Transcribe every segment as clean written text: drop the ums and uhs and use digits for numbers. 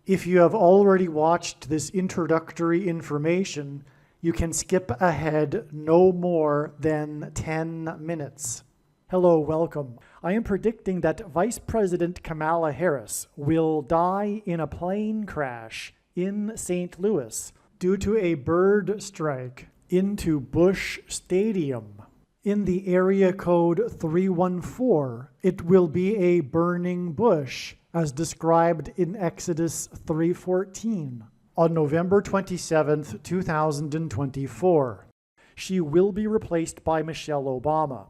If you have already watched this introductory information, you can skip ahead no more than 10 minutes. Hello, welcome. I am predicting that Vice President Kamala Harris will die in a plane crash in St. Louis due to a bird strike into Busch Stadium. In the area code 314, it will be a burning bush, as described in Exodus 3:14, on November 27, 2024. She will be replaced by Michelle Obama,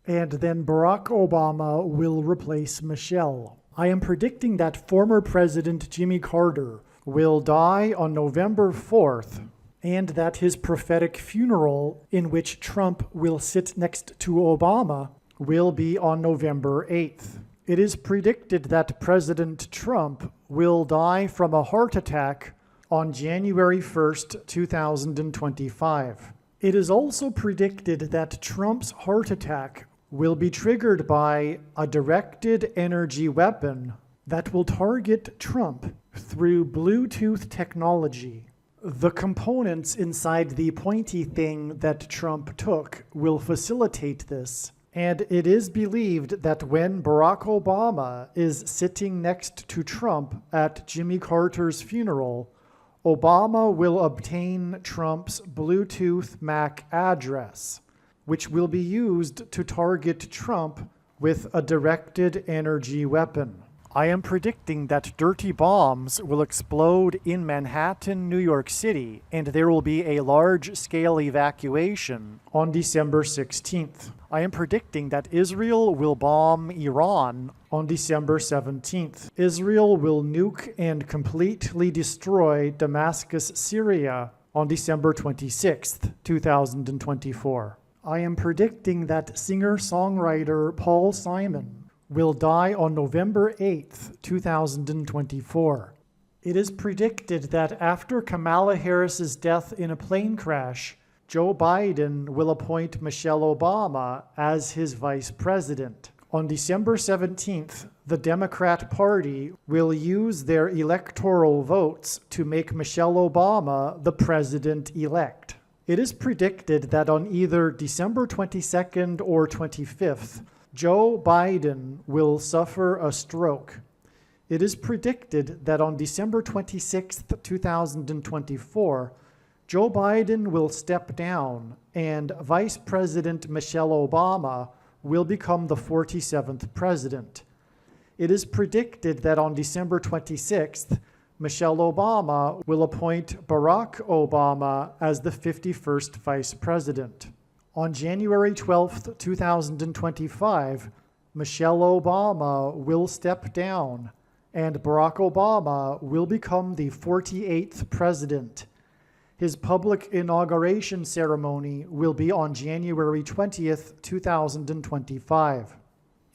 and then Barack Obama will replace Michelle. I am predicting that former President Jimmy Carter will die on November 4th, and that his prophetic funeral, in which Trump will sit next to Obama, will be on November 8th. It is predicted that President Trump will die from a heart attack on January 1st, 2025. It is also predicted that Trump's heart attack will be triggered by a directed energy weapon that will target Trump through Bluetooth technology. The components inside the pointy thing that Trump took will facilitate this, and it is believed that when Barack Obama is sitting next to Trump at Jimmy Carter's funeral, Obama will obtain Trump's Bluetooth MAC address, which will be used to target Trump with a directed energy weapon. I am predicting that dirty bombs will explode in Manhattan, New York City, and there will be a large-scale evacuation on December 16th. I am predicting that Israel will bomb Iran on December 17th. Israel will nuke and completely destroy Damascus, Syria on December 26th, 2024. I am predicting that singer-songwriter Paul Simon will die on November 8th, 2024. It is predicted that after Kamala Harris's death in a plane crash, Joe Biden will appoint Michelle Obama as his vice president. On December 17th, the Democrat Party will use their electoral votes to make Michelle Obama the president-elect. It is predicted that on either December 22nd or 25th, Joe Biden will suffer a stroke. It is predicted that on December 26, 2024, Joe Biden will step down and Vice President Michelle Obama will become the 47th president. It is predicted that on December 26th, Michelle Obama will appoint Barack Obama as the 51st vice president. On January 12, 2025, Michelle Obama will step down and Barack Obama will become the 48th president. His public inauguration ceremony will be on January 20th, 2025.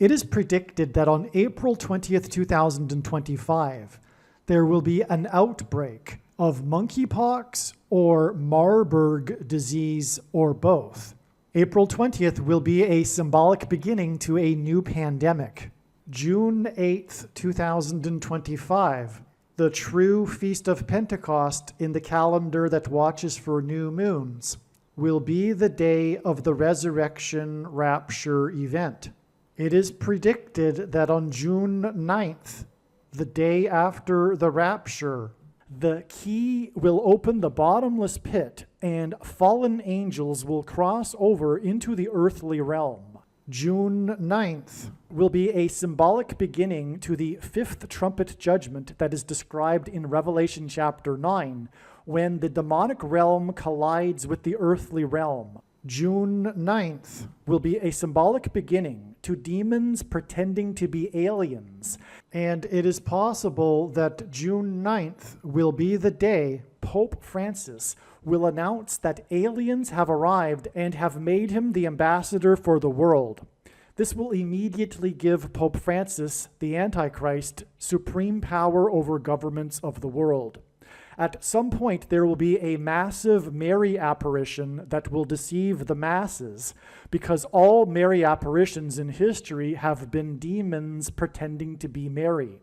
It is predicted that on April 20th, 2025, there will be an outbreak of monkeypox or Marburg disease or both. April 20th will be a symbolic beginning to a new pandemic. June 8th, 2025, the true Feast of Pentecost in the calendar that watches for new moons, will be the day of the resurrection rapture event. It is predicted that on June 9th, the day after the rapture, the key will open the bottomless pit and fallen angels will cross over into the earthly realm. June 9th will be a symbolic beginning to the fifth trumpet judgment that is described in Revelation chapter 9, when the demonic realm collides with the earthly realm. June 9th will be a symbolic beginning to demons pretending to be aliens, and it is possible that June 9th will be the day Pope Francis will announce that aliens have arrived and have made him the ambassador for the world. This will immediately give Pope Francis, the Antichrist, supreme power over governments of the world. At some point, there will be a massive Mary apparition that will deceive the masses, because all Mary apparitions in history have been demons pretending to be Mary.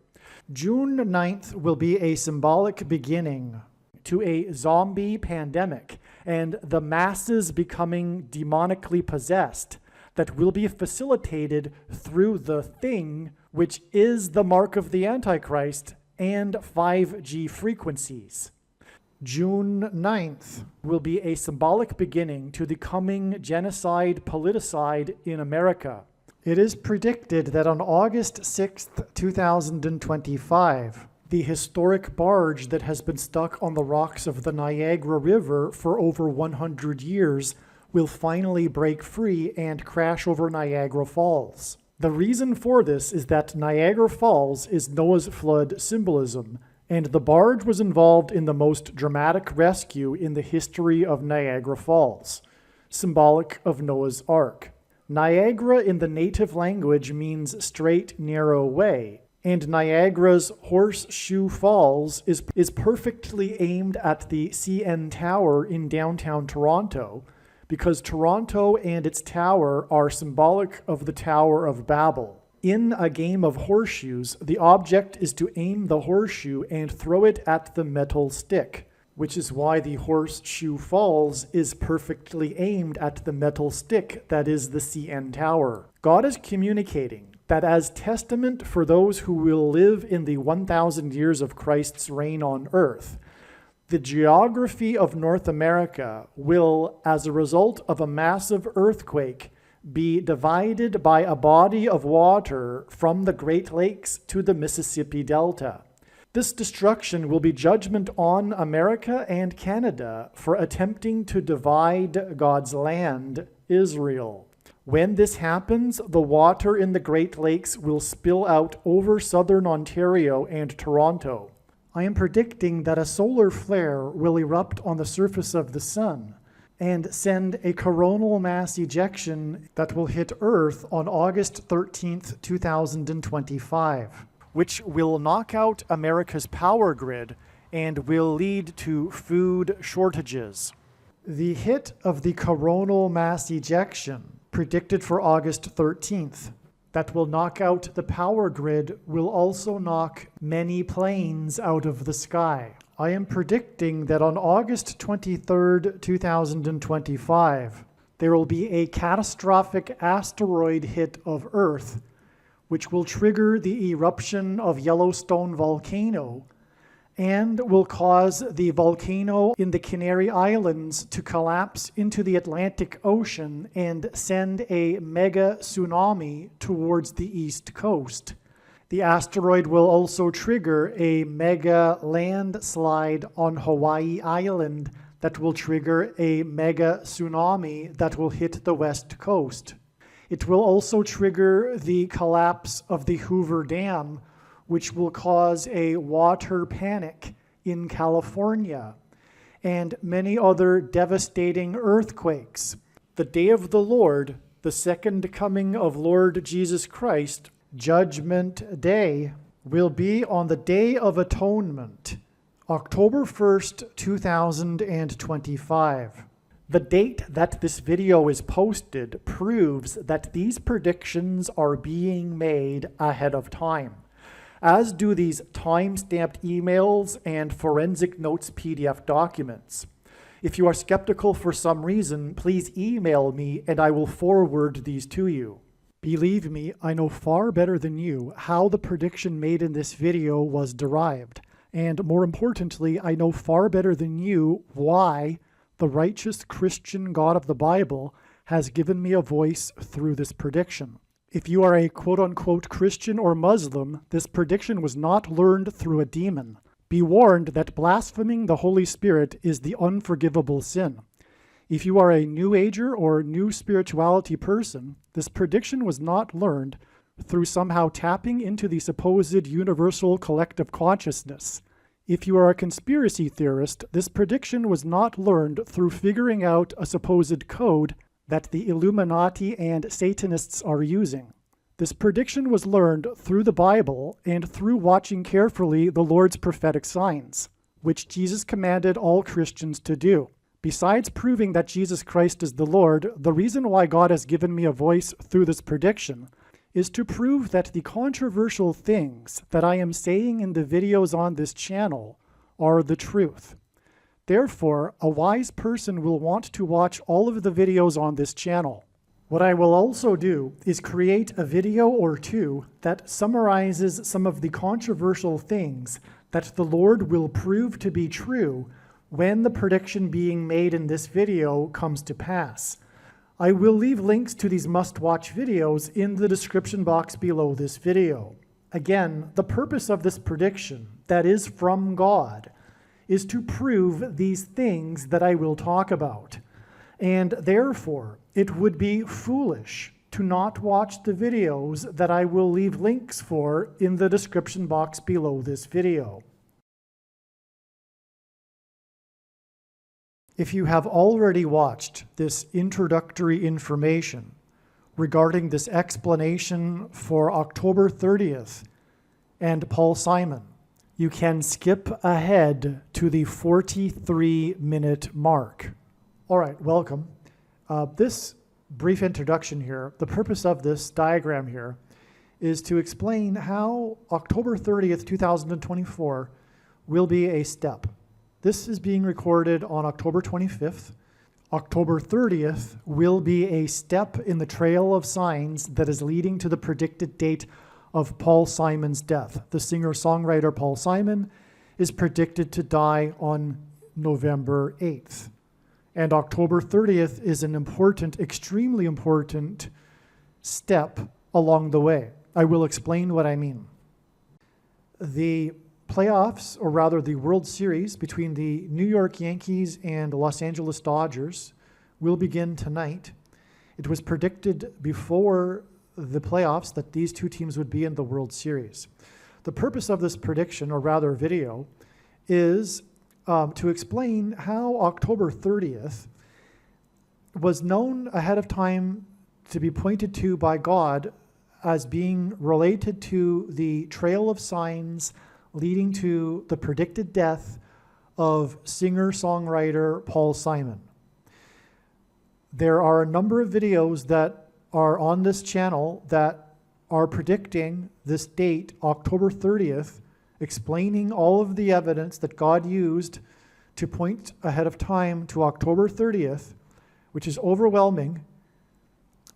June 9th will be a symbolic beginning to a zombie pandemic and the masses becoming demonically possessed that will be facilitated through the thing, which is the mark of the Antichrist and 5G frequencies. June 9th will be a symbolic beginning to the coming genocide politicide in America. It is predicted that on August 6th, 2025, the historic barge that has been stuck on the rocks of the Niagara River for over 100 years will finally break free and crash over Niagara Falls. The reason for this is that Niagara Falls is Noah's flood symbolism, and the barge was involved in the most dramatic rescue in the history of Niagara Falls, symbolic of Noah's Ark. Niagara in the native language means straight, narrow way, and Niagara's Horseshoe Falls is perfectly aimed at the CN Tower in downtown Toronto, because Toronto and its tower are symbolic of the Tower of Babel. In a game of horseshoes, the object is to aim the horseshoe and throw it at the metal stick, which is why the Horseshoe Falls is perfectly aimed at the metal stick that is the CN Tower. God is communicating that as testament for those who will live in the 1,000 years of Christ's reign on earth, the geography of North America will, as a result of a massive earthquake, be divided by a body of water from the Great Lakes to the Mississippi Delta. This destruction will be judgment on America and Canada for attempting to divide God's land, Israel. When this happens, the water in the Great Lakes will spill out over southern Ontario and Toronto. I am predicting that a solar flare will erupt on the surface of the sun and send a coronal mass ejection that will hit Earth on August 13th, 2025. Which will knock out America's power grid and will lead to food shortages. The hit of the coronal mass ejection, predicted for August 13th, that will knock out the power grid will also knock many planes out of the sky. I am predicting that on August 23rd, 2025, there will be a catastrophic asteroid hit of Earth, which will trigger the eruption of Yellowstone volcano and will cause the volcano in the Canary Islands to collapse into the Atlantic Ocean and send a mega tsunami towards the east coast. The asteroid will also trigger a mega landslide on Hawaii Island that will trigger a mega tsunami that will hit the west coast. It will also trigger the collapse of the Hoover Dam, which will cause a water panic in California, and many other devastating earthquakes. The day of the Lord, the second coming of Lord Jesus Christ, Judgment Day, will be on the Day of Atonement, October 1st, 2025. The date that this video is posted proves that these predictions are being made ahead of time, as do these time-stamped emails and forensic notes PDF documents. If you are skeptical for some reason, please email me and I will forward these to you. Believe me, I know far better than you how the prediction made in this video was derived, and more importantly, I know far better than you why the righteous Christian God of the Bible has given me a voice through this prediction. If you are a quote-unquote Christian or Muslim, this prediction was not learned through a demon. Be warned that blaspheming the Holy Spirit is the unforgivable sin. If you are a New Ager or New Spirituality person, this prediction was not learned through somehow tapping into the supposed universal collective consciousness. If you are a conspiracy theorist, this prediction was not learned through figuring out a supposed code that the Illuminati and Satanists are using. This prediction was learned through the Bible and through watching carefully the Lord's prophetic signs, which Jesus commanded all Christians to do. Besides proving that Jesus Christ is the Lord, the reason why God has given me a voice through this prediction is to prove that the controversial things that I am saying in the videos on this channel are the truth. Therefore, a wise person will want to watch all of the videos on this channel. What I will also do is create a video or two that summarizes some of the controversial things that the Lord will prove to be true when the prediction being made in this video comes to pass. I will leave links to these must-watch videos in the description box below this video. Again, the purpose of this prediction, that is from God, is to prove these things that I will talk about. And therefore, it would be foolish to not watch the videos that I will leave links for in the description box below this video. If you have already watched this introductory information regarding this explanation for October 30th and Paul Simon, you can skip ahead to the 43-minute mark. All right, welcome. This brief introduction here, the purpose of this diagram here is to explain how October 30th, 2024 will be a step. This is being recorded on October 25th. October 30th will be a step in the trail of signs that is leading to the predicted date of Paul Simon's death. The singer-songwriter Paul Simon is predicted to die on November 8th. And October 30th is an important, extremely important step along the way. I will explain what I mean. The playoffs, or rather the World Series between the New York Yankees and Los Angeles Dodgers will begin tonight. It was predicted before the playoffs that these two teams would be in the World Series. The purpose of this prediction, or rather video, is to explain how October 30th was known ahead of time to be pointed to by God as being related to the trail of signs leading to the predicted death of singer-songwriter Paul Simon. There are a number of videos that are on this channel that are predicting this date, October 30th, explaining all of the evidence that God used to point ahead of time to October 30th, which is overwhelming,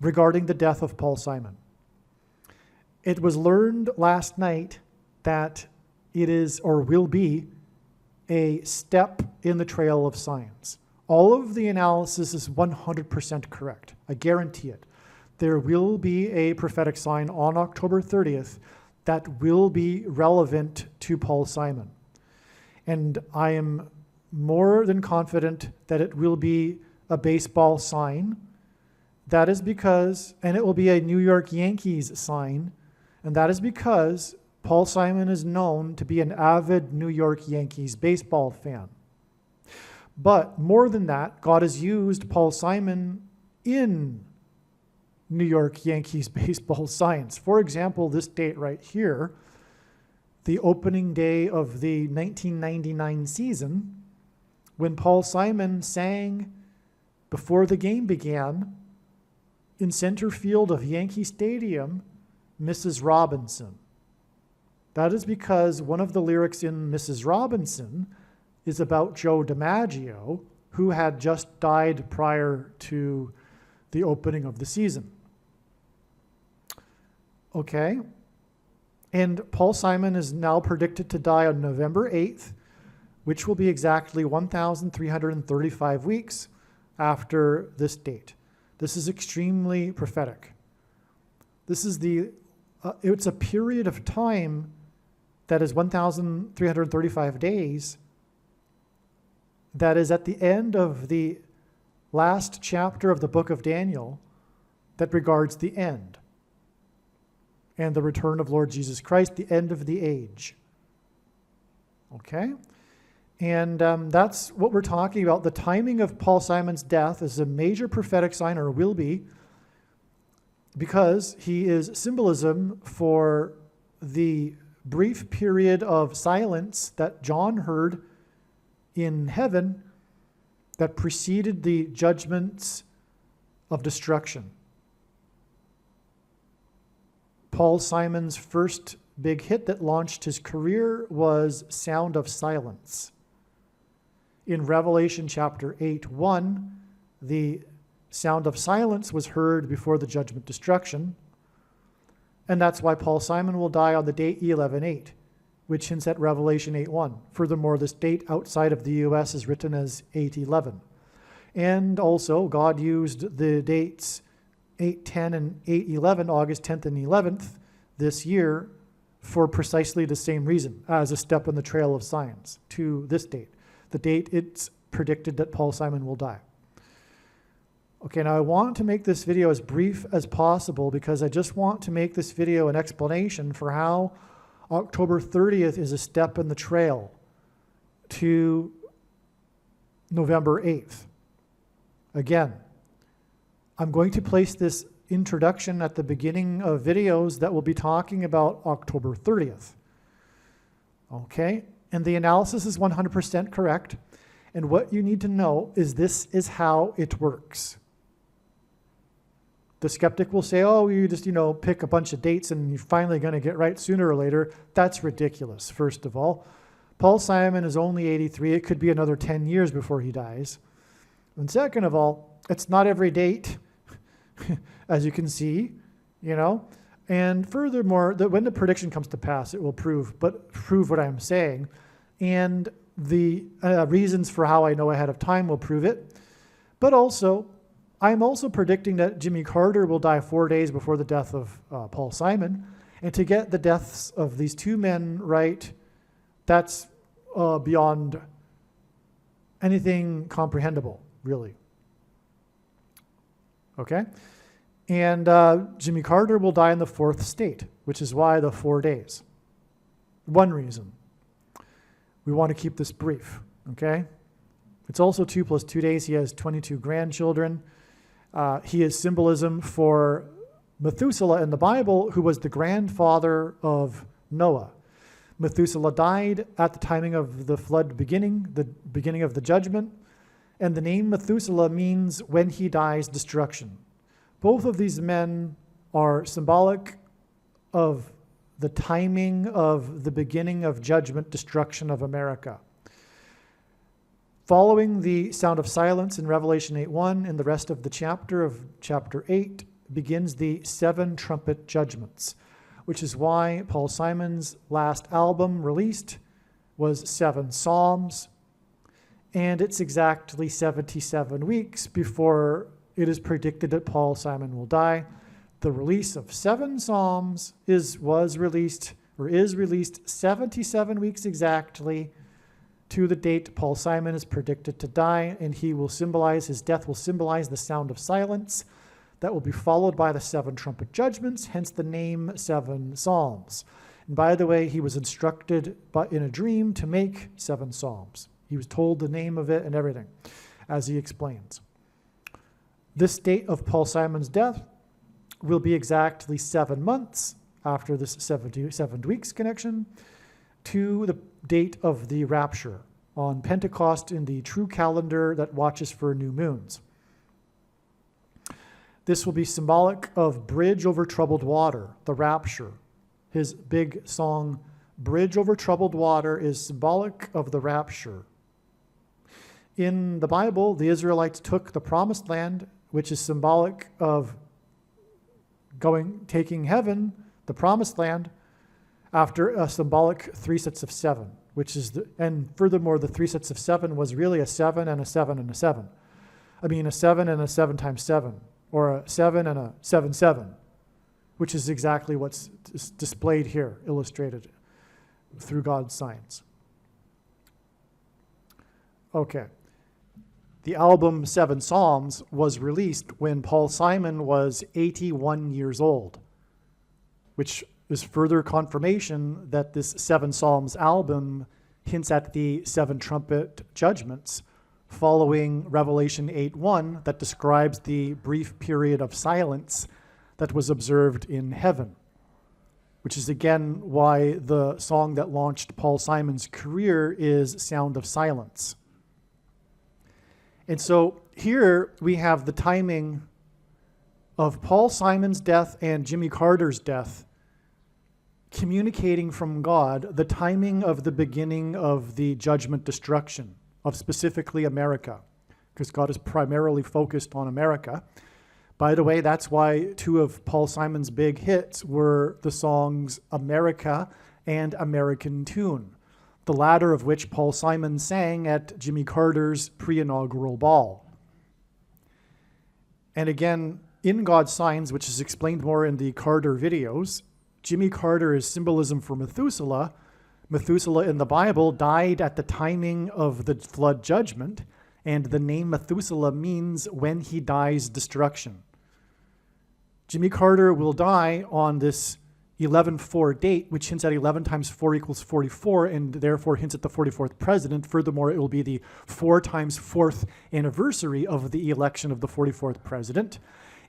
regarding the death of Paul Simon. It was learned last night that it is, or will be, a step in the trail of signs. All of the analysis is 100% correct. I guarantee it. There will be a prophetic sign on October 30th that will be relevant to Paul Simon. And I am more than confident that it will be a baseball sign. That is because, and it will be a New York Yankees sign, and that is because Paul Simon is known to be an avid New York Yankees baseball fan. But more than that, God has used Paul Simon in New York Yankees baseball signs. For example, this date right here, the opening day of the 1999 season, when Paul Simon sang before the game began in center field of Yankee Stadium, Mrs. Robinson. That is because one of the lyrics in Mrs. Robinson is about Joe DiMaggio, who had just died prior to the opening of the season. Okay, and Paul Simon is now predicted to die on November 8th, which will be exactly 1,335 weeks after this date. This is extremely prophetic. This is it's a period of time that is 1,335 days that is at the end of the last chapter of the book of Daniel that regards the end and the return of Lord Jesus Christ, the end of the age. Okay? And that's what we're talking about. The timing of Paul Simon's death is a major prophetic sign, or will be, because he is symbolism for the brief period of silence that John heard in heaven that preceded the judgments of destruction. Paul Simon's first big hit that launched his career was Sound of Silence. In Revelation chapter 8:1, the sound of silence was heard before the judgment destruction, and that's why Paul Simon will die on the date E11:8, which hints at Revelation 8:1. Furthermore, this date outside of the U.S. is written as 8:11. And also, God used the dates 8:10 and 8:11, August 10th and 11th this year, for precisely the same reason, as a step in the trail of science to this date, the date it's predicted that Paul Simon will die. Okay, now I want to make this video as brief as possible because I just want to make this video an explanation for how October 30th is a step in the trail to November 8th. Again, I'm going to place this introduction at the beginning of videos that will be talking about October 30th. Okay, and the analysis is 100% correct. And what you need to know is this is how it works. The skeptic will say, oh, you just, pick a bunch of dates and you're finally going to get right sooner or later. That's ridiculous, first of all. Paul Simon is only 83. It could be another 10 years before he dies. And second of all, it's not every date, as you can see, And furthermore, that when the prediction comes to pass, it will prove what I'm saying. And the reasons for how I know ahead of time will prove it. But also, I'm also predicting that Jimmy Carter will die 4 days before the death of Paul Simon. And to get the deaths of these two men right, that's beyond anything comprehensible, really. Okay? And Jimmy Carter will die in the fourth state, which is why the 4 days. One reason. We want to keep this brief, okay? It's also 2 + 2 days. He has 22 grandchildren. He is symbolism for Methuselah in the Bible, who was the grandfather of Noah. Methuselah died at the timing of the flood beginning, the beginning of the judgment, and the name Methuselah means when he dies, destruction. Both of these men are symbolic of the timing of the beginning of judgment, destruction of America. Following the sound of silence in Revelation 8:1 and the rest of the chapter of chapter 8 begins the 7 trumpet judgments, which is why Paul Simon's last album released was 7 Psalms, and it's exactly 77 weeks before it is predicted that Paul Simon will die. The release of 7 Psalms is released 77 weeks exactly to the date Paul Simon is predicted to die, and his death will symbolize the sound of silence that will be followed by the 7 trumpet judgments, hence the name 7 Psalms. And by the way, he was instructed in a dream to make 7 Psalms. He was told the name of it and everything, as he explains. This date of Paul Simon's death will be exactly 7 months after this 7 weeks connection to the date of the rapture on Pentecost in the true calendar that watches for new moons. This will be symbolic of Bridge Over Troubled Water, the rapture. His big song, Bridge Over Troubled Water, is symbolic of the rapture. In the Bible, the Israelites took the promised land, which is symbolic of taking heaven, the promised land, after a symbolic 3 sets of 7, and furthermore, the 3 sets of 7 was really a 7 and a 7 and a 7. I mean, a 7 and a 7 times 7, or a 7 and a 7, 7, which is exactly what's displayed here, illustrated through God's signs. Okay. The album 7 Psalms was released when Paul Simon was 81 years old, which is further confirmation that this 7 Psalms album hints at the 7 trumpet judgments following Revelation 8:1 that describes the brief period of silence that was observed in heaven, which is again why the song that launched Paul Simon's career is Sound of Silence. And so here we have the timing of Paul Simon's death and Jimmy Carter's death communicating from God the timing of the beginning of the judgment destruction of specifically America, because God is primarily focused on America. By the way, that's why two of Paul Simon's big hits were the songs America and American Tune, the latter of which Paul Simon sang at Jimmy Carter's pre-inaugural ball. And again, in God's Signs, which is explained more in the Carter videos, Jimmy Carter is symbolism for Methuselah. Methuselah in the Bible died at the timing of the flood judgment, and the name Methuselah means when he dies, destruction. Jimmy Carter will die on this 11-4 date, which hints at 11 times 4 equals 44, and therefore hints at the 44th president. Furthermore, it will be the 4 times 4th anniversary of the election of the 44th president.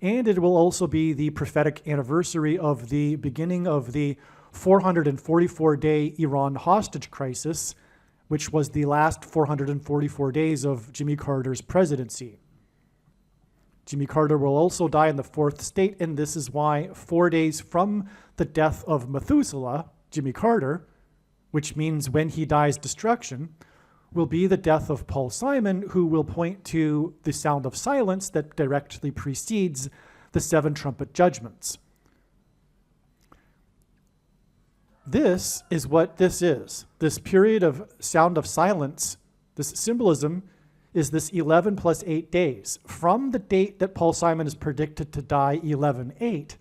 And it will also be the prophetic anniversary of the beginning of the 444-day Iran hostage crisis, which was the last 444 days of Jimmy Carter's presidency. Jimmy Carter will also die in the 4th state, and this is why 4 days from the death of Methuselah, Jimmy Carter, which means when he dies, destruction, will be the death of Paul Simon, who will point to the sound of silence that directly precedes the 7 trumpet judgments. This is what this is. This period of sound of silence, this symbolism, is this 11 plus 8 days. From the date that Paul Simon is predicted to die, 11-8,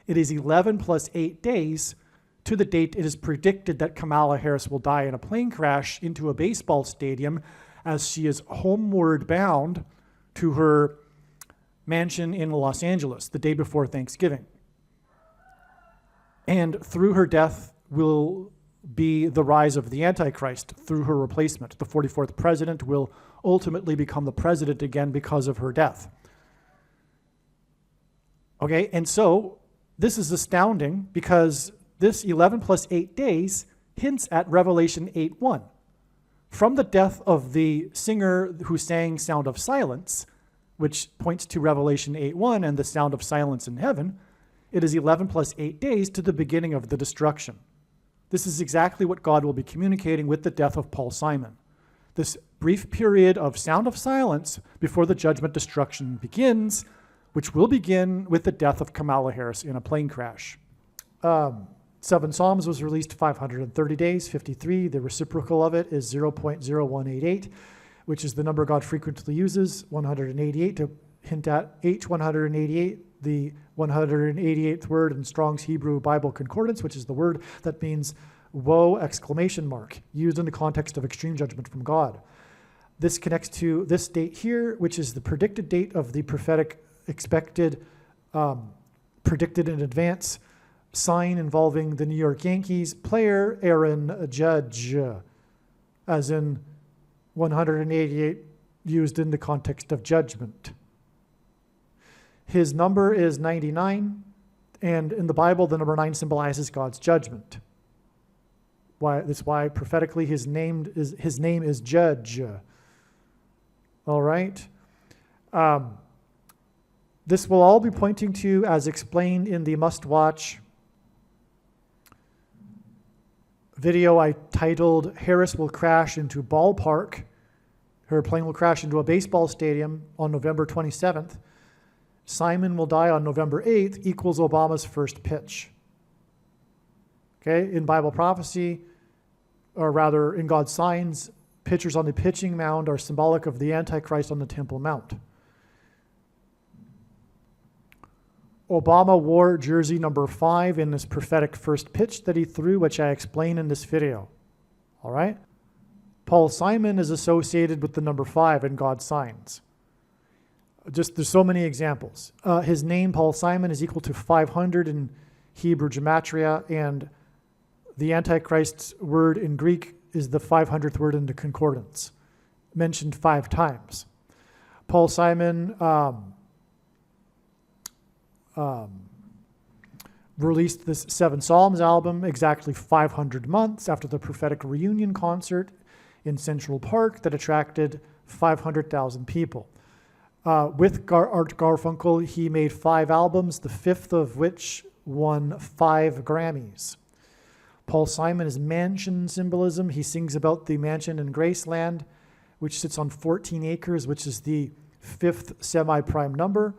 it is 11 plus 8 days to the date it is predicted that Kamala Harris will die in a plane crash into a baseball stadium as she is homeward bound to her mansion in Los Angeles the day before Thanksgiving. And through her death will be the rise of the Antichrist through her replacement. The 44th president will ultimately become the president again because of her death. Okay, and so this is astounding because this 11 plus 8 days hints at Revelation 8:1. From the death of the singer who sang Sound of Silence, which points to Revelation 8:1 and the sound of silence in heaven, it is 11 plus 8 days to the beginning of the destruction. This is exactly what God will be communicating with the death of Paul Simon. This brief period of sound of silence before the judgment destruction begins, which will begin with the death of Kamala Harris in a plane crash. 7 Psalms was released 530 days, 53. The reciprocal of it is 0.0188, which is the number God frequently uses, 188, to hint at H188, the 188th word in Strong's Hebrew Bible Concordance, which is the word that means woe, exclamation mark, used in the context of extreme judgment from God. This connects to this date here, which is the predicted date of the prophetic expected, predicted in advance sign involving the New York Yankees player Aaron Judge, as in 188 used in the context of judgment. His number is 99, and in the Bible, the number 9 symbolizes God's judgment. That's why prophetically his name is Judge. All right. This will all be pointing to, as explained in the must-watch video I titled, Harris will crash into ballpark. Her plane will crash into a baseball stadium on November 27th. Simon will die on November 8th equals Obama's first pitch. Okay, in Bible prophecy, or rather in God's signs, pitchers on the pitching mound are symbolic of the Antichrist on the Temple Mount. Obama wore jersey number 5 in this prophetic first pitch that he threw, which I explain in this video. All right? Paul Simon is associated with the number 5 in God's signs. There's so many examples. His name, Paul Simon, is equal to 500 in Hebrew gematria, and the Antichrist's word in Greek is the 500th word in the concordance, mentioned 5 times. Paul Simon released this 7 Psalms album exactly 500 months after the prophetic reunion concert in Central Park that attracted 500,000 people. With Art Garfunkel, he made 5 albums, the 5th of which won 5 Grammys. Paul Simon is mansion symbolism. He sings about the mansion in Graceland, which sits on 14 acres, which is the 5th semi-prime number.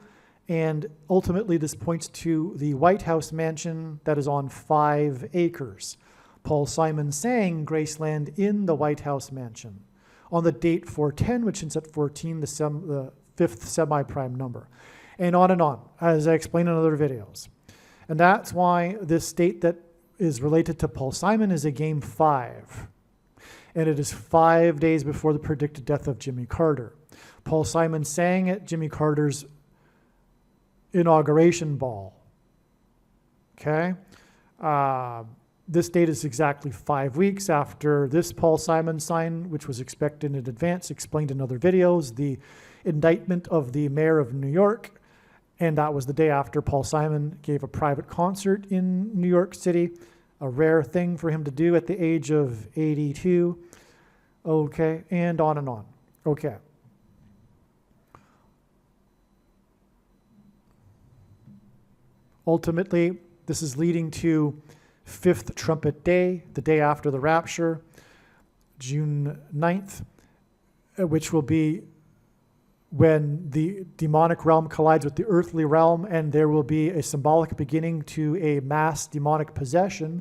And ultimately, this points to the White House mansion that is on 5 acres. Paul Simon sang Graceland in the White House mansion on the date 410, which is at 14, the 5th semi-prime number. And on, as I explained in other videos. And that's why this date that is related to Paul Simon is a game 5. And it is 5 days before the predicted death of Jimmy Carter. Paul Simon sang at Jimmy Carter's inauguration ball. Okay? This date is exactly 5 weeks after this Paul Simon sign, which was expected in advance, explained in other videos, the indictment of the mayor of New York. And that was the day after Paul Simon gave a private concert in New York City, a rare thing for him to do at the age of 82. Okay, and on. Okay. Ultimately, this is leading to 5th trumpet day, the day after the rapture, June 9th, which will be when the demonic realm collides with the earthly realm, and there will be a symbolic beginning to a mass demonic possession,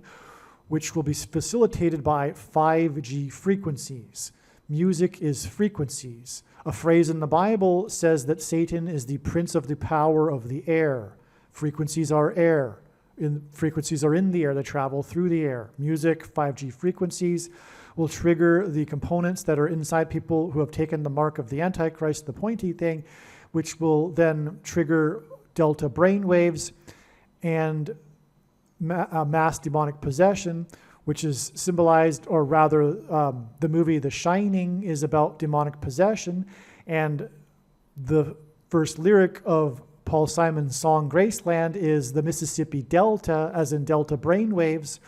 which will be facilitated by 5G frequencies. Music is frequencies. A phrase in the Bible says that Satan is the prince of the power of the air. Frequencies are air. Frequencies are in the air. They travel through the air. Music, 5G frequencies, will trigger the components that are inside people who have taken the mark of the Antichrist, the pointy thing, which will then trigger delta brain waves and mass demonic possession, which is symbolized, or rather the movie The Shining is about demonic possession, and the first lyric of Paul Simon's song Graceland is the Mississippi Delta, as in delta brain waves,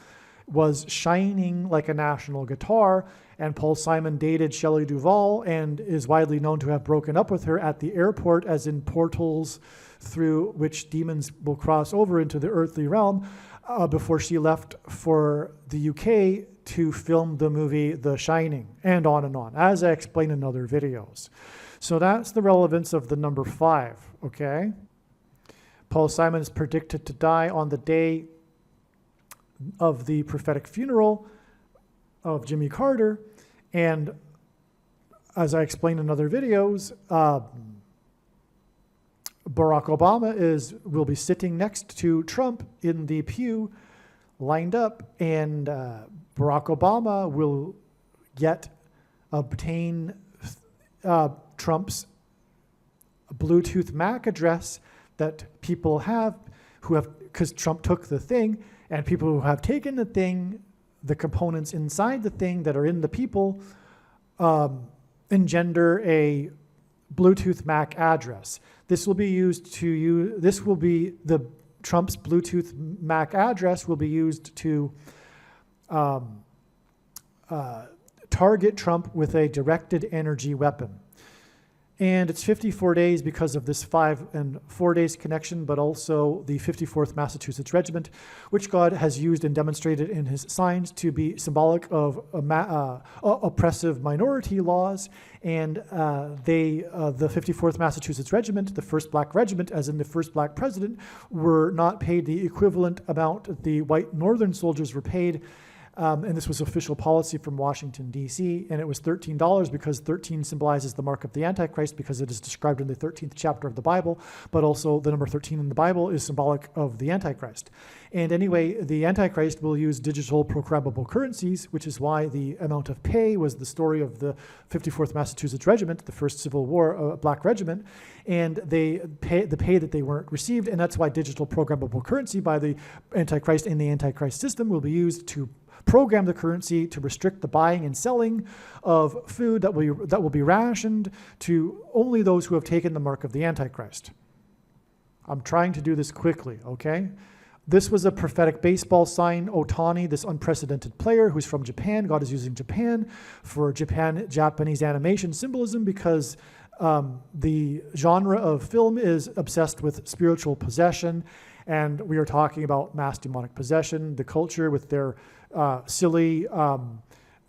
was shining like a national guitar, and Paul Simon dated Shelley Duvall and is widely known to have broken up with her at the airport, as in portals through which demons will cross over into the earthly realm, before she left for the UK to film the movie The Shining, and on, as I explained in other videos. So that's the relevance of the number 5, okay? Paul Simon is predicted to die on the day of the prophetic funeral of Jimmy Carter, and as I explained in other videos, Barack Obama will be sitting next to Trump in the pew, lined up, and Barack Obama will obtain Trump's Bluetooth MAC address that people have because Trump took the thing, and people who have taken the thing, the components inside the thing that are in the people, engender a Bluetooth MAC address. This will be used to Trump's Bluetooth MAC address will be used to target Trump with a directed energy weapon. And it's 54 days because of this 5 and 4 days connection, but also the 54th Massachusetts Regiment, which God has used and demonstrated in his signs to be symbolic of oppressive minority laws. And the 54th Massachusetts Regiment, the first black regiment, as in the first black president, were not paid the equivalent amount the white northern soldiers were paid. And this was official policy from Washington, D.C., and it was $13 because 13 symbolizes the mark of the Antichrist because it is described in the 13th chapter of the Bible, but also the number 13 in the Bible is symbolic of the Antichrist. And anyway, the Antichrist will use digital programmable currencies, which is why the amount of pay was the story of the 54th Massachusetts Regiment, the first Civil War black regiment, and the pay that they weren't received, and that's why digital programmable currency by the Antichrist and the Antichrist system will be used to program the currency to restrict the buying and selling of food that will be rationed to only those who have taken the mark of the Antichrist. I'm trying to do this quickly, okay? This was a prophetic baseball sign. Otani, this unprecedented player who's from Japan, God is using Japan for Japanese animation symbolism because the genre of film is obsessed with spiritual possession, and we are talking about mass demonic possession, the culture with their silly,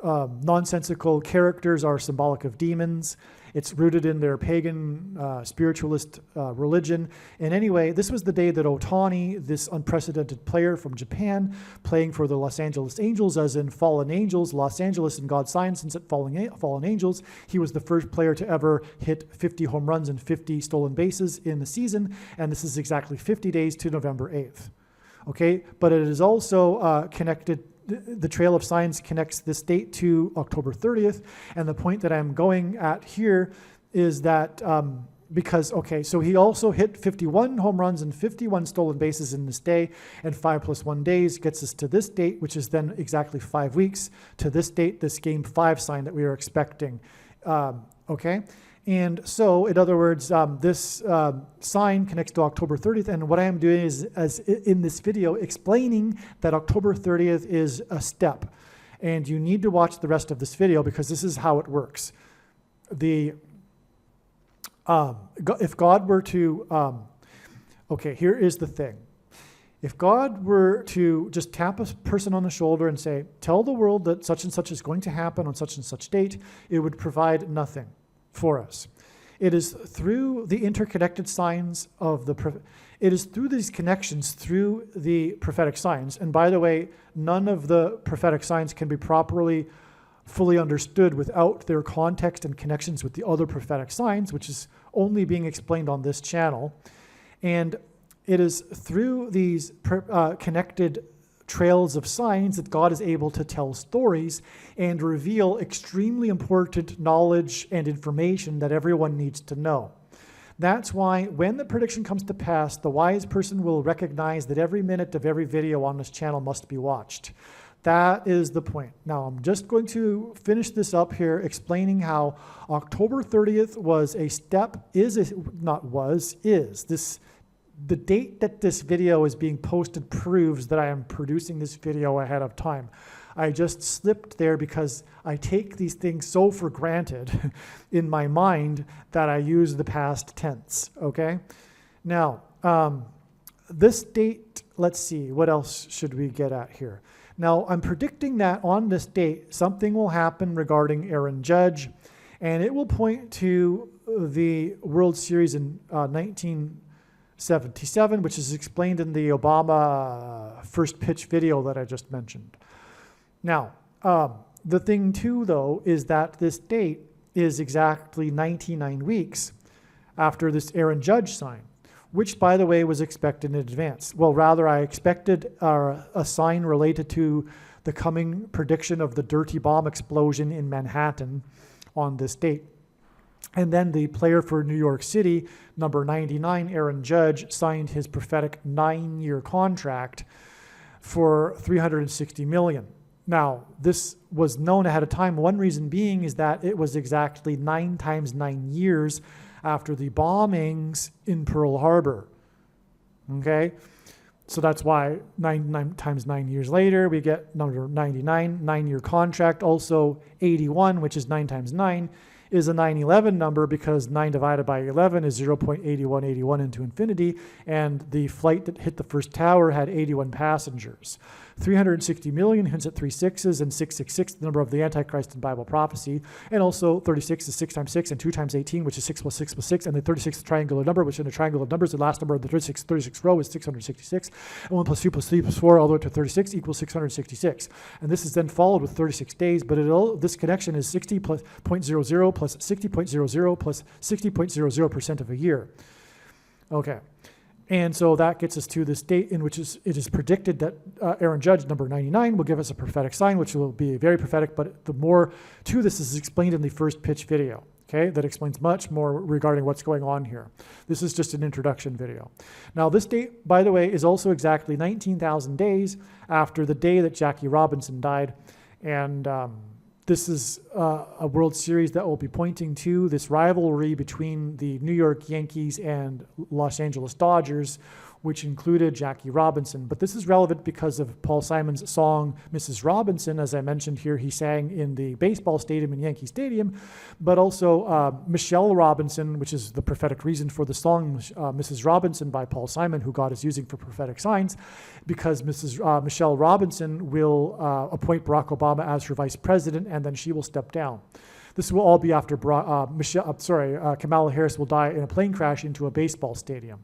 nonsensical characters are symbolic of demons. It's rooted in their pagan spiritualist religion. And anyway, this was the day that Otani, this unprecedented player from Japan, playing for the Los Angeles Angels, as in fallen angels, Los Angeles in God's sign, since it fallen angels. He was the first player to ever hit 50 home runs and 50 stolen bases in the season. And this is exactly 50 days to November 8th. Okay, but it is also connected. The Trail of Signs connects this date to October 30th. And the point that I'm going at here is that because, okay, so he also hit 51 home runs and 51 stolen bases in this day, and 5 + 1 days gets us to this date, which is then exactly 5 weeks to this date, this Game 5 sign that we are expecting. Okay? And so, in other words, this sign connects to October 30th, and what I am doing is, as in this video, explaining that October 30th is a step. And you need to watch the rest of this video because this is how it works. If God were to, okay, here is the thing. If God were to just tap a person on the shoulder and say, tell the world that such and such is going to happen on such and such date, it would provide nothing for us. It is through the interconnected signs of it is through these connections, through the prophetic signs. And by the way, none of the prophetic signs can be properly, fully understood without their context and connections with the other prophetic signs, which is only being explained on this channel. And it is through these connected trails of signs that God is able to tell stories and reveal extremely important knowledge and information that everyone needs to know. That's why when the prediction comes to pass, the wise person will recognize that every minute of every video on this channel must be watched. That is the point. Now, I'm just going to finish this up here, explaining how October 30th was a step, the date that this video is being posted proves that I am producing this video ahead of time. I just slipped there because I take these things so for granted in my mind that I use the past tense, okay? Now, this date, let's see, what else should we get at here? Now, I'm predicting that on this date, something will happen regarding Aaron Judge, and it will point to the World Series in 1977, which is explained in the Obama first pitch video that I just mentioned. Now, the thing too, though, is that this date is exactly 99 weeks after this Aaron Judge sign, which, by the way, was expected in advance. Well, rather, I expected a sign related to the coming prediction of the dirty bomb explosion in Manhattan on this date. And then the player for New York City, number 99, Aaron Judge, signed his prophetic 9-year contract for $360 million. Now, this was known ahead of time. One reason being is that it was exactly 9 times 9 years after the bombings in Pearl Harbor. Okay? So that's why 9 times 9 years later, we get number 99, 9-year contract. Also 81, which is 9 times 9, is a 9/11 number because 9 divided by 11 is 0.8181 into infinity, and the flight that hit the first tower had 81 passengers. 360 million hints at 3 6s, and 666, the number of the Antichrist in Bible prophecy. And also 36 is 6 times 6 and 2 times 18, which is 6 plus 6 plus 6. And the 36 is a triangular number, which in a triangle of numbers, the last number of the 36 row is 666. And 1 plus 2 plus 3 plus 4 all the way to 36 equals 666. And this is then followed with 36 days, but this connection is 60 plus 0.00 plus 60.00 plus 60.00% of a year. Okay. And so that gets us to this date in which it is predicted that Aaron Judge, number 99, will give us a prophetic sign, which will be very prophetic, but the more to this is explained in the first pitch video, okay? That explains much more regarding what's going on here. This is just an introduction video. Now, this date, by the way, is also exactly 19,000 days after the day that Jackie Robinson died, and this is a World Series that will be pointing to this rivalry between the New York Yankees and Los Angeles Dodgers, which included Jackie Robinson. But this is relevant because of Paul Simon's song, Mrs. Robinson. As I mentioned here, he sang in the baseball stadium in Yankee Stadium, but also Michelle Robinson, which is the prophetic reason for the song, Mrs. Robinson by Paul Simon, who God is using for prophetic signs, because Michelle Robinson will appoint Barack Obama as her vice president, and then she will step down. This will all be after Kamala Harris will die in a plane crash into a baseball stadium.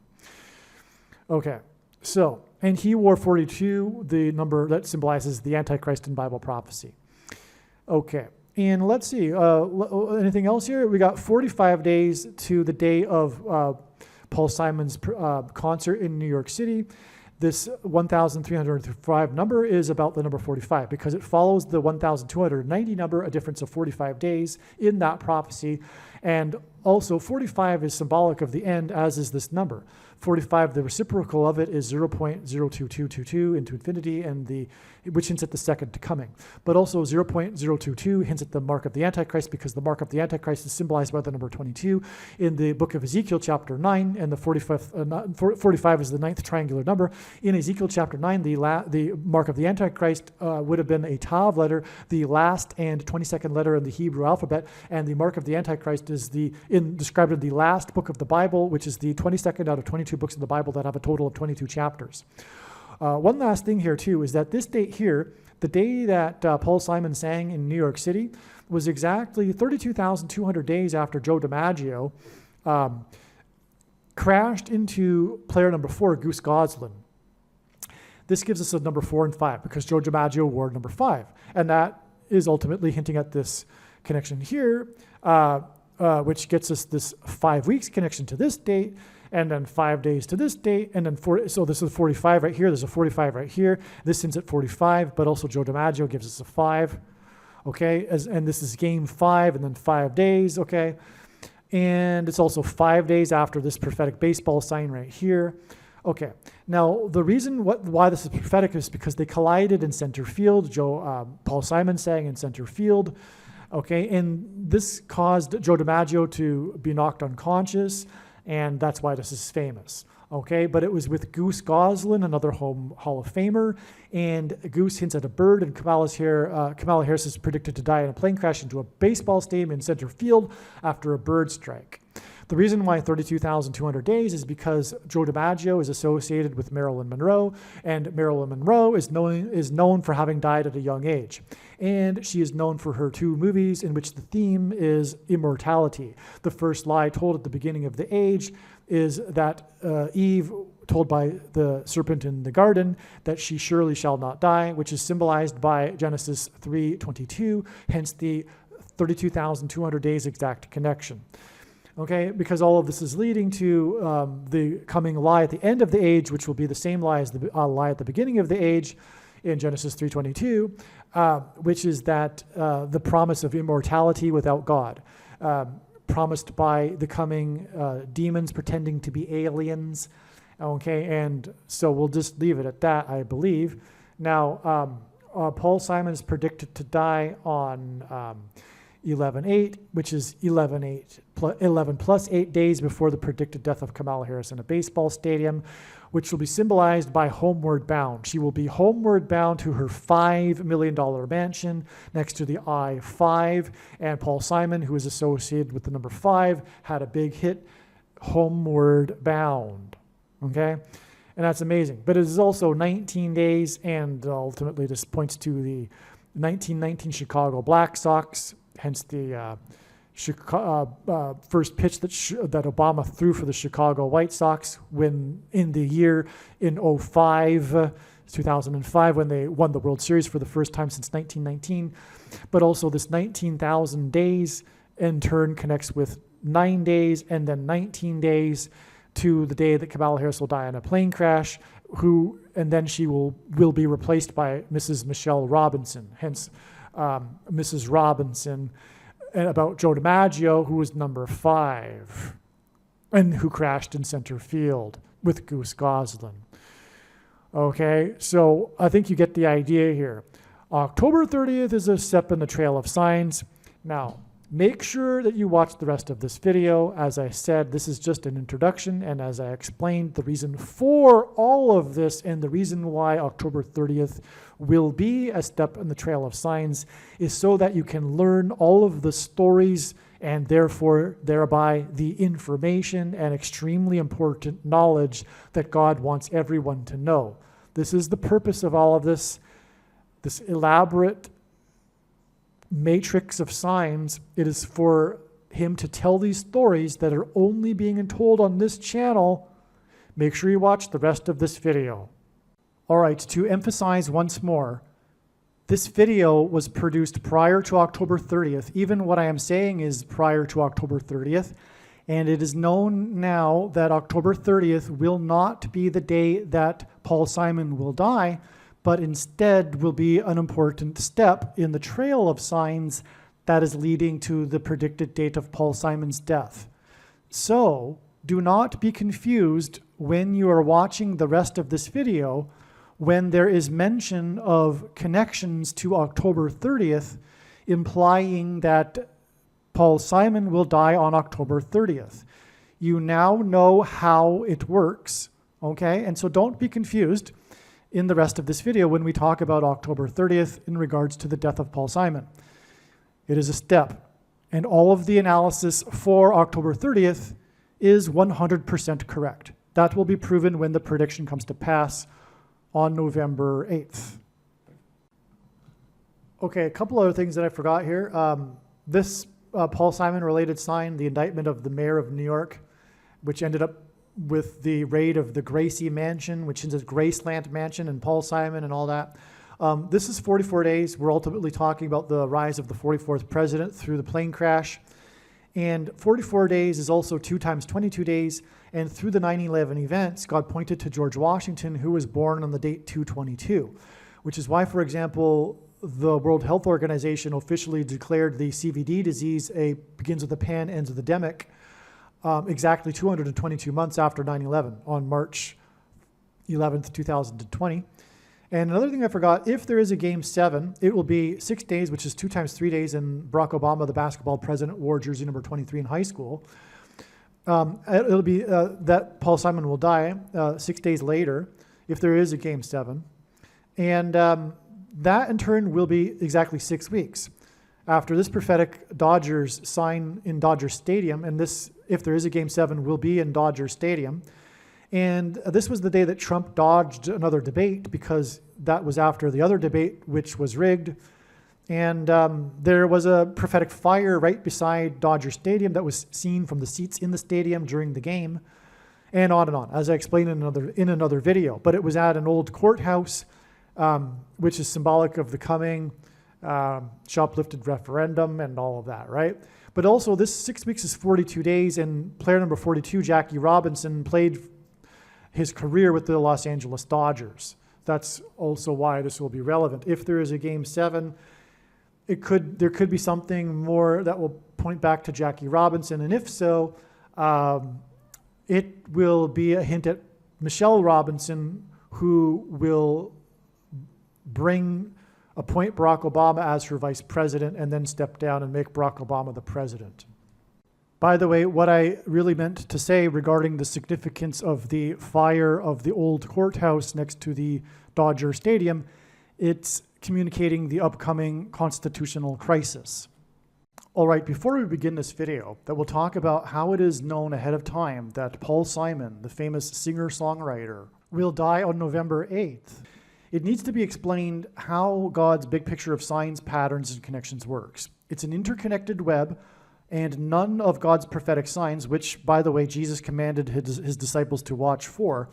Okay, so, and he wore 42, the number that symbolizes the Antichrist in Bible prophecy. Okay, and let's see, anything else here? We got 45 days to the day of Paul Simon's concert in New York City. This 1,305 number is about the number 45 because it follows the 1,290 number, a difference of 45 days in that prophecy. And also 45 is symbolic of the end, as is this number. 45, the reciprocal of it is 0.02222 into infinity, and which hints at the second coming. But also 0.022 hints at the mark of the Antichrist, because the mark of the Antichrist is symbolized by the number 22 in the book of Ezekiel chapter 9, and the 45 is the ninth triangular number. In Ezekiel chapter 9, the mark of the Antichrist would have been a Tav letter, the last and 22nd letter in the Hebrew alphabet, and the mark of the Antichrist is described in the last book of the Bible, which is the 22nd out of 22 books in the Bible that have a total of 22 chapters. One last thing here, too, is that this date here, the day that Paul Simon sang in New York City, was exactly 32,200 days after Joe DiMaggio crashed into player number 4, Goose Goslin. This gives us a number 4 and 5 because Joe DiMaggio wore number 5. And that is ultimately hinting at this connection here, which gets us this 5 weeks connection to this date, and then 5 days to this date, and then so this is 45 right here, there's a 45 right here, this ends at 45, but also Joe DiMaggio gives us a 5, okay, and this is game 5, and then 5 days, okay, and it's also 5 days after this prophetic baseball sign right here. Okay, now the reason why this is prophetic is because they collided in center field. Paul Simon sang in center field, okay, and this caused Joe DiMaggio to be knocked unconscious, and that's why this is famous. Okay, but it was with Goose Goslin, another Hall of Famer, and Goose hints at a bird, and Kamala Harris is predicted to die in a plane crash into a baseball stadium in center field after a bird strike. The reason why 32,200 days is because Joe DiMaggio is associated with Marilyn Monroe, and Marilyn Monroe is known for having died at a young age. And she is known for her 2 movies in which the theme is immortality. The first lie told at the beginning of the age is that Eve told by the serpent in the garden that she surely shall not die, which is symbolized by Genesis 3:22, hence the 32,200 days exact connection. Okay, because all of this is leading to the coming lie at the end of the age, which will be the same lie as the lie at the beginning of the age in Genesis 3:22, which is that the promise of immortality without God, promised by the coming demons pretending to be aliens. Okay, and so we'll just leave it at that, I believe. Now, Paul Simon is predicted to die on 11/8, which is 11 plus 8 days before the predicted death of Kamala Harris in a baseball stadium, which will be symbolized by homeward bound. She will be homeward bound to her $5 million mansion next to the I-5, and Paul Simon, who is associated with the number 5, had a big hit, Homeward Bound, okay? And that's amazing. But it is also 19 days, and ultimately this points to the 1919 Black Sox, hence the first pitch that Obama threw for the Chicago White Sox when in the year in 2005, when they won the World Series for the first time since 1919. But also this 19,000 days in turn connects with 9 days and then 19 days to the day that Kamala Harris will die in a plane crash, and then she will be replaced by Mrs. Michelle Robinson, hence Mrs. Robinson, about Joe DiMaggio, who was number 5 and who crashed in center field with Goose Goslin. Okay, so I think you get the idea here. October 30th is a step in the trail of signs. Now, Make sure that you watch the rest of this video. As I said, this is just an introduction, and as I explained, the reason for all of this and the reason why October 30th will be a step in the trail of signs is so that you can learn all of the stories and therefore thereby the information and extremely important knowledge that God wants everyone to know. This is the purpose of all of this elaborate matrix of signs. It is for him to tell these stories that are only being told on this channel. Make sure you watch the rest of this video. All right, to emphasize once more, this video was produced prior to October 30th. Even what I am saying is prior to October 30th. And it is known now that October 30th will not be the day that Paul Simon will die, but instead will be an important step in the trail of signs that is leading to the predicted date of Paul Simon's death. So do not be confused when you are watching the rest of this video when there is mention of connections to October 30th, implying that Paul Simon will die on October 30th. You now know how it works, okay? And so don't be confused in the rest of this video when we talk about October 30th in regards to the death of Paul Simon. It is a step, and all of the analysis for October 30th is 100% correct. That will be proven when the prediction comes to pass on November 8th. Okay, a couple other things that I forgot here. This Paul Simon related sign, the indictment of the mayor of New York, which ended up with the raid of the Gracie Mansion, which is a Graceland Mansion, and Paul Simon and all that. This is 44 days. We're ultimately talking about the rise of the 44th president through the plane crash. And 44 days is also 2 times 22 days. And through the 9/11 events, God pointed to George Washington, who was born on the date 2/22, which is why, for example, the World Health Organization officially declared the CVD disease begins with a pan, ends with a demic, exactly 222 months after 9/11 on March 11th, 2020. And another thing I forgot, if there is a Game 7, it will be 6 days, which is 2 times 3 days, and Barack Obama, the basketball president, wore jersey number 23 in high school. It'll be that Paul Simon will die 6 days later if there is a Game 7. And that in turn will be exactly 6 weeks after this prophetic Dodgers sign in Dodger Stadium, and this, if there is a Game 7, will be in Dodger Stadium. And this was the day that Trump dodged another debate because that was after the other debate, which was rigged. And there was a prophetic fire right beside Dodger Stadium that was seen from the seats in the stadium during the game, and on, as I explained in another video. But it was at an old courthouse, which is symbolic of the coming shoplifted referendum and all of that, right? But also this 6 weeks is 42 days, and player number 42, Jackie Robinson, played his career with the Los Angeles Dodgers. That's also why this will be relevant. If there is a Game 7, there could be something more that will point back to Jackie Robinson, and if so, it will be a hint at Michelle Robinson, who will appoint Barack Obama as her vice president and then step down and make Barack Obama the president. By the way, what I really meant to say regarding the significance of the fire of the old courthouse next to the Dodger Stadium, it's communicating the upcoming constitutional crisis. All right, before we begin this video, that we'll talk about how it is known ahead of time that Paul Simon, the famous singer-songwriter, will die on November 8th. It needs to be explained how God's big picture of signs, patterns, and connections works. It's an interconnected web, and none of God's prophetic signs, which, by the way, Jesus commanded his disciples to watch for,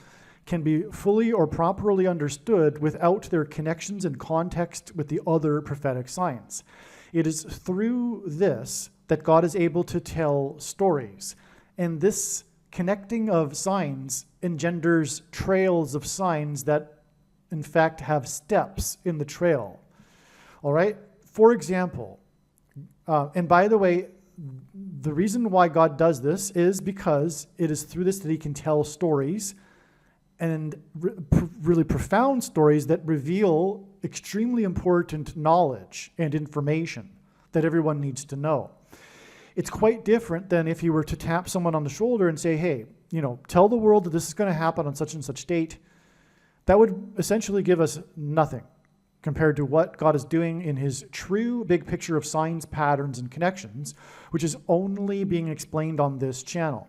can be fully or properly understood without their connections and context with the other prophetic signs. It is through this that God is able to tell stories. And this connecting of signs engenders trails of signs that in fact have steps in the trail. All right? For example, and by the way, the reason why God does this is because it is through this that he can tell stories, and really profound stories that reveal extremely important knowledge and information that everyone needs to know. It's quite different than if you were to tap someone on the shoulder and say, hey, tell the world that this is going to happen on such and such date. That would essentially give us nothing compared to what God is doing in his true big picture of signs, patterns, and connections, which is only being explained on this channel.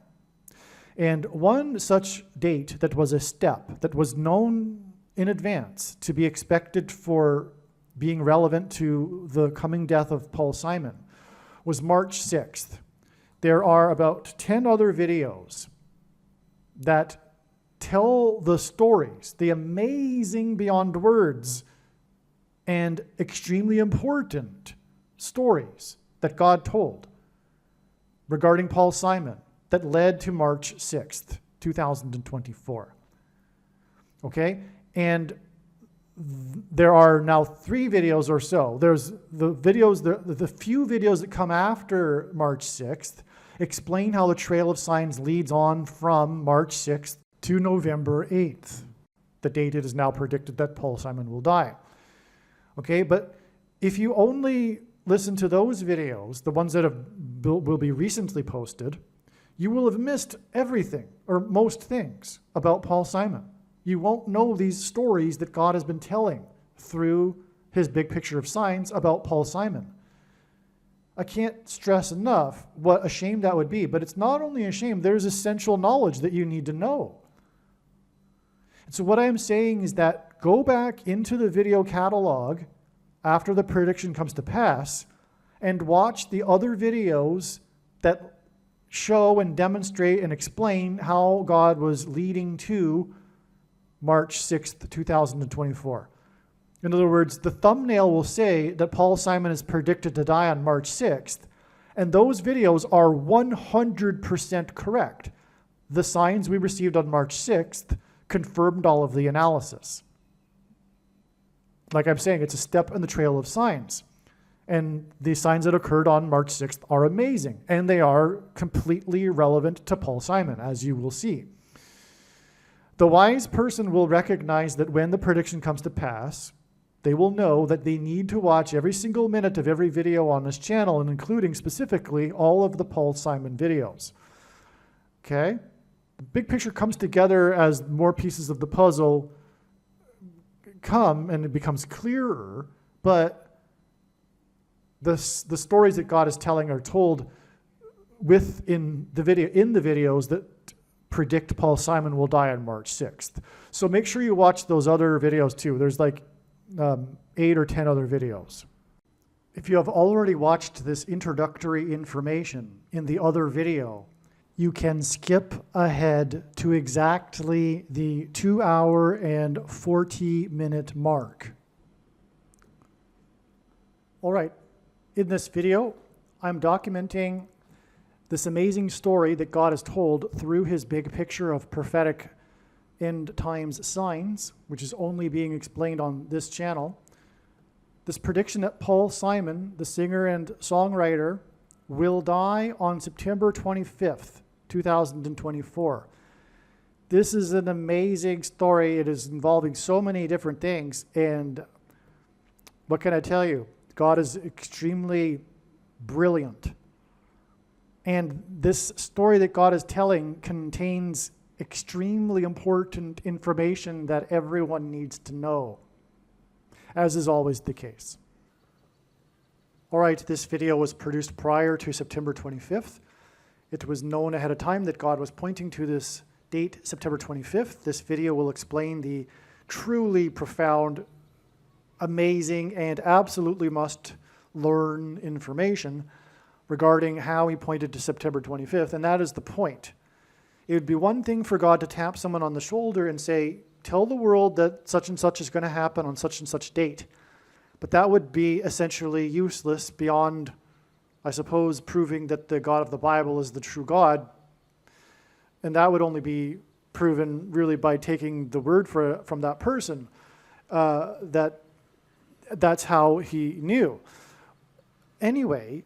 And one such date that was a step that was known in advance to be expected for being relevant to the coming death of Paul Simon was March 6th. There are about 10 other videos that tell the stories, the amazing beyond words and extremely important stories that God told regarding Paul Simon that led to March 6th, 2024. Okay? And there are now 3 videos or so. There's the videos, the few videos that come after March 6th explain how the trail of signs leads on from March 6th to November 8th, the date it is now predicted that Paul Simon will die. Okay, but if you only listen to those videos, the ones that will be recently posted, you will have missed everything, or most things, about Paul Simon. You won't know these stories that God has been telling through his big picture of signs about Paul Simon. I can't stress enough what a shame that would be, but it's not only a shame, there's essential knowledge that you need to know. And so what I'm saying is that go back into the video catalog after the prediction comes to pass and watch the other videos that show and demonstrate and explain how God was leading to March 6th, 2024. In other words, the thumbnail will say that Paul Simon is predicted to die on March 6th, and those videos are 100% correct. The signs we received on March 6th confirmed all of the analysis. Like I'm saying, it's a step in the trail of signs. And the signs that occurred on March 6th are amazing, and they are completely relevant to Paul Simon, as you will see. The wise person will recognize that when the prediction comes to pass, they will know that they need to watch every single minute of every video on this channel, and including specifically all of the Paul Simon videos. Okay? The big picture comes together as more pieces of the puzzle come and it becomes clearer, but the stories that God is telling are told in the videos that predict Paul Simon will die on March 6th. So make sure you watch those other videos too. There's like 8 or 10 other videos. If you have already watched this introductory information in the other video, you can skip ahead to exactly the 2-hour and 40-minute mark. All right, in this video, I'm documenting this amazing story that God has told through his big picture of prophetic end times signs, which is only being explained on this channel. This prediction that Paul Simon, the singer and songwriter, will die on September 25th, 2024. This is an amazing story. It is involving so many different things, and what can I tell you? God is extremely brilliant. And this story that God is telling contains extremely important information that everyone needs to know, as is always the case. All right, this video was produced prior to September 25th. It was known ahead of time that God was pointing to this date, September 25th. This video will explain the truly profound, amazing, and absolutely must learn information regarding how he pointed to September 25th, and that is the point. It would be one thing for God to tap someone on the shoulder and say, tell the world that such and such is going to happen on such and such date. But that would be essentially useless beyond, I suppose, proving that the God of the Bible is the true God. And that would only be proven really by taking the word from that person, that's how he knew. Anyway,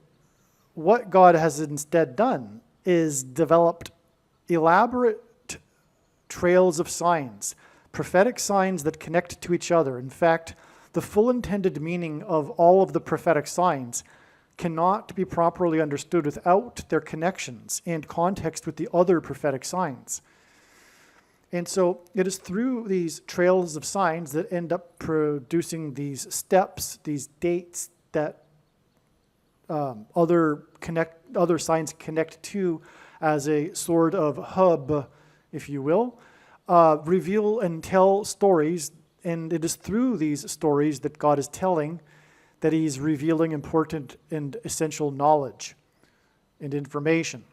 what God has instead done is developed elaborate trails of signs, prophetic signs that connect to each other. In fact, the full intended meaning of all of the prophetic signs cannot be properly understood without their connections and context with the other prophetic signs. And so it is through these trails of signs that end up producing these steps, these dates that other signs connect to as a sort of hub, if you will, reveal and tell stories. And it is through these stories that God is telling that he's revealing important and essential knowledge and information.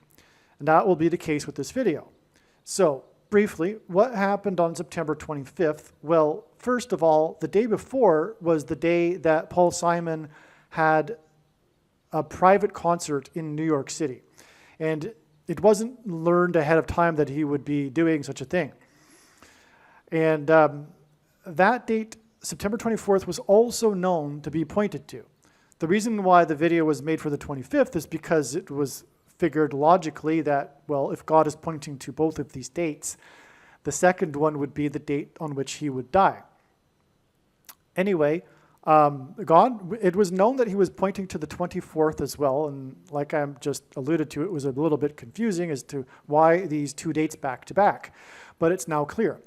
And that will be the case with this video. So, briefly, what happened on September 25th? Well, first of all, the day before was the day that Paul Simon had a private concert in New York City. And it wasn't learned ahead of time that he would be doing such a thing. And that date, September 24th, was also known to be pointed to. The reason why the video was made for the 25th is because it was figured logically that, well, if God is pointing to both of these dates, the second one would be the date on which he would die. Anyway, it was known that he was pointing to the 24th as well, and like I just alluded to, it was a little bit confusing as to why these two dates back to back, but it's now clear.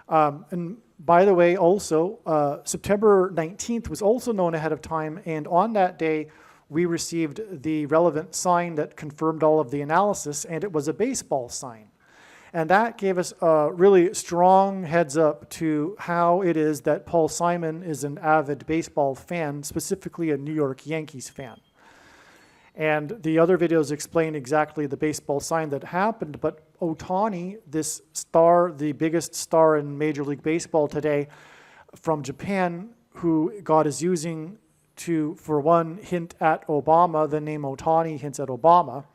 And by the way, also, September 19th was also known ahead of time, and on that day, we received the relevant sign that confirmed all of the analysis, and it was a baseball sign. And that gave us a really strong heads up to how it is that Paul Simon is an avid baseball fan, specifically a New York Yankees fan. And the other videos explain exactly the baseball sign that happened, but Ohtani, this star, the biggest star in Major League Baseball today from Japan, who God is using to, for one, hint at Obama, the name Ohtani hints at Obama.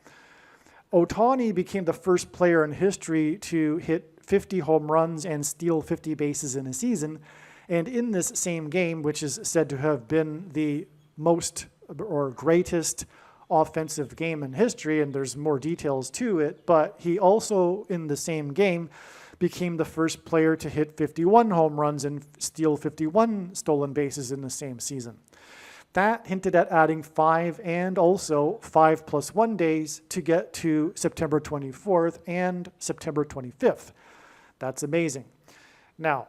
Ohtani became the first player in history to hit 50 home runs and steal 50 bases in a season. And in this same game, which is said to have been the most or greatest offensive game in history, and there's more details to it, but he also, in the same game, became the first player to hit 51 home runs and steal 51 stolen bases in the same season. That hinted at adding 5 and also 5 plus 1 days to get to September 24th and September 25th. That's amazing. Now,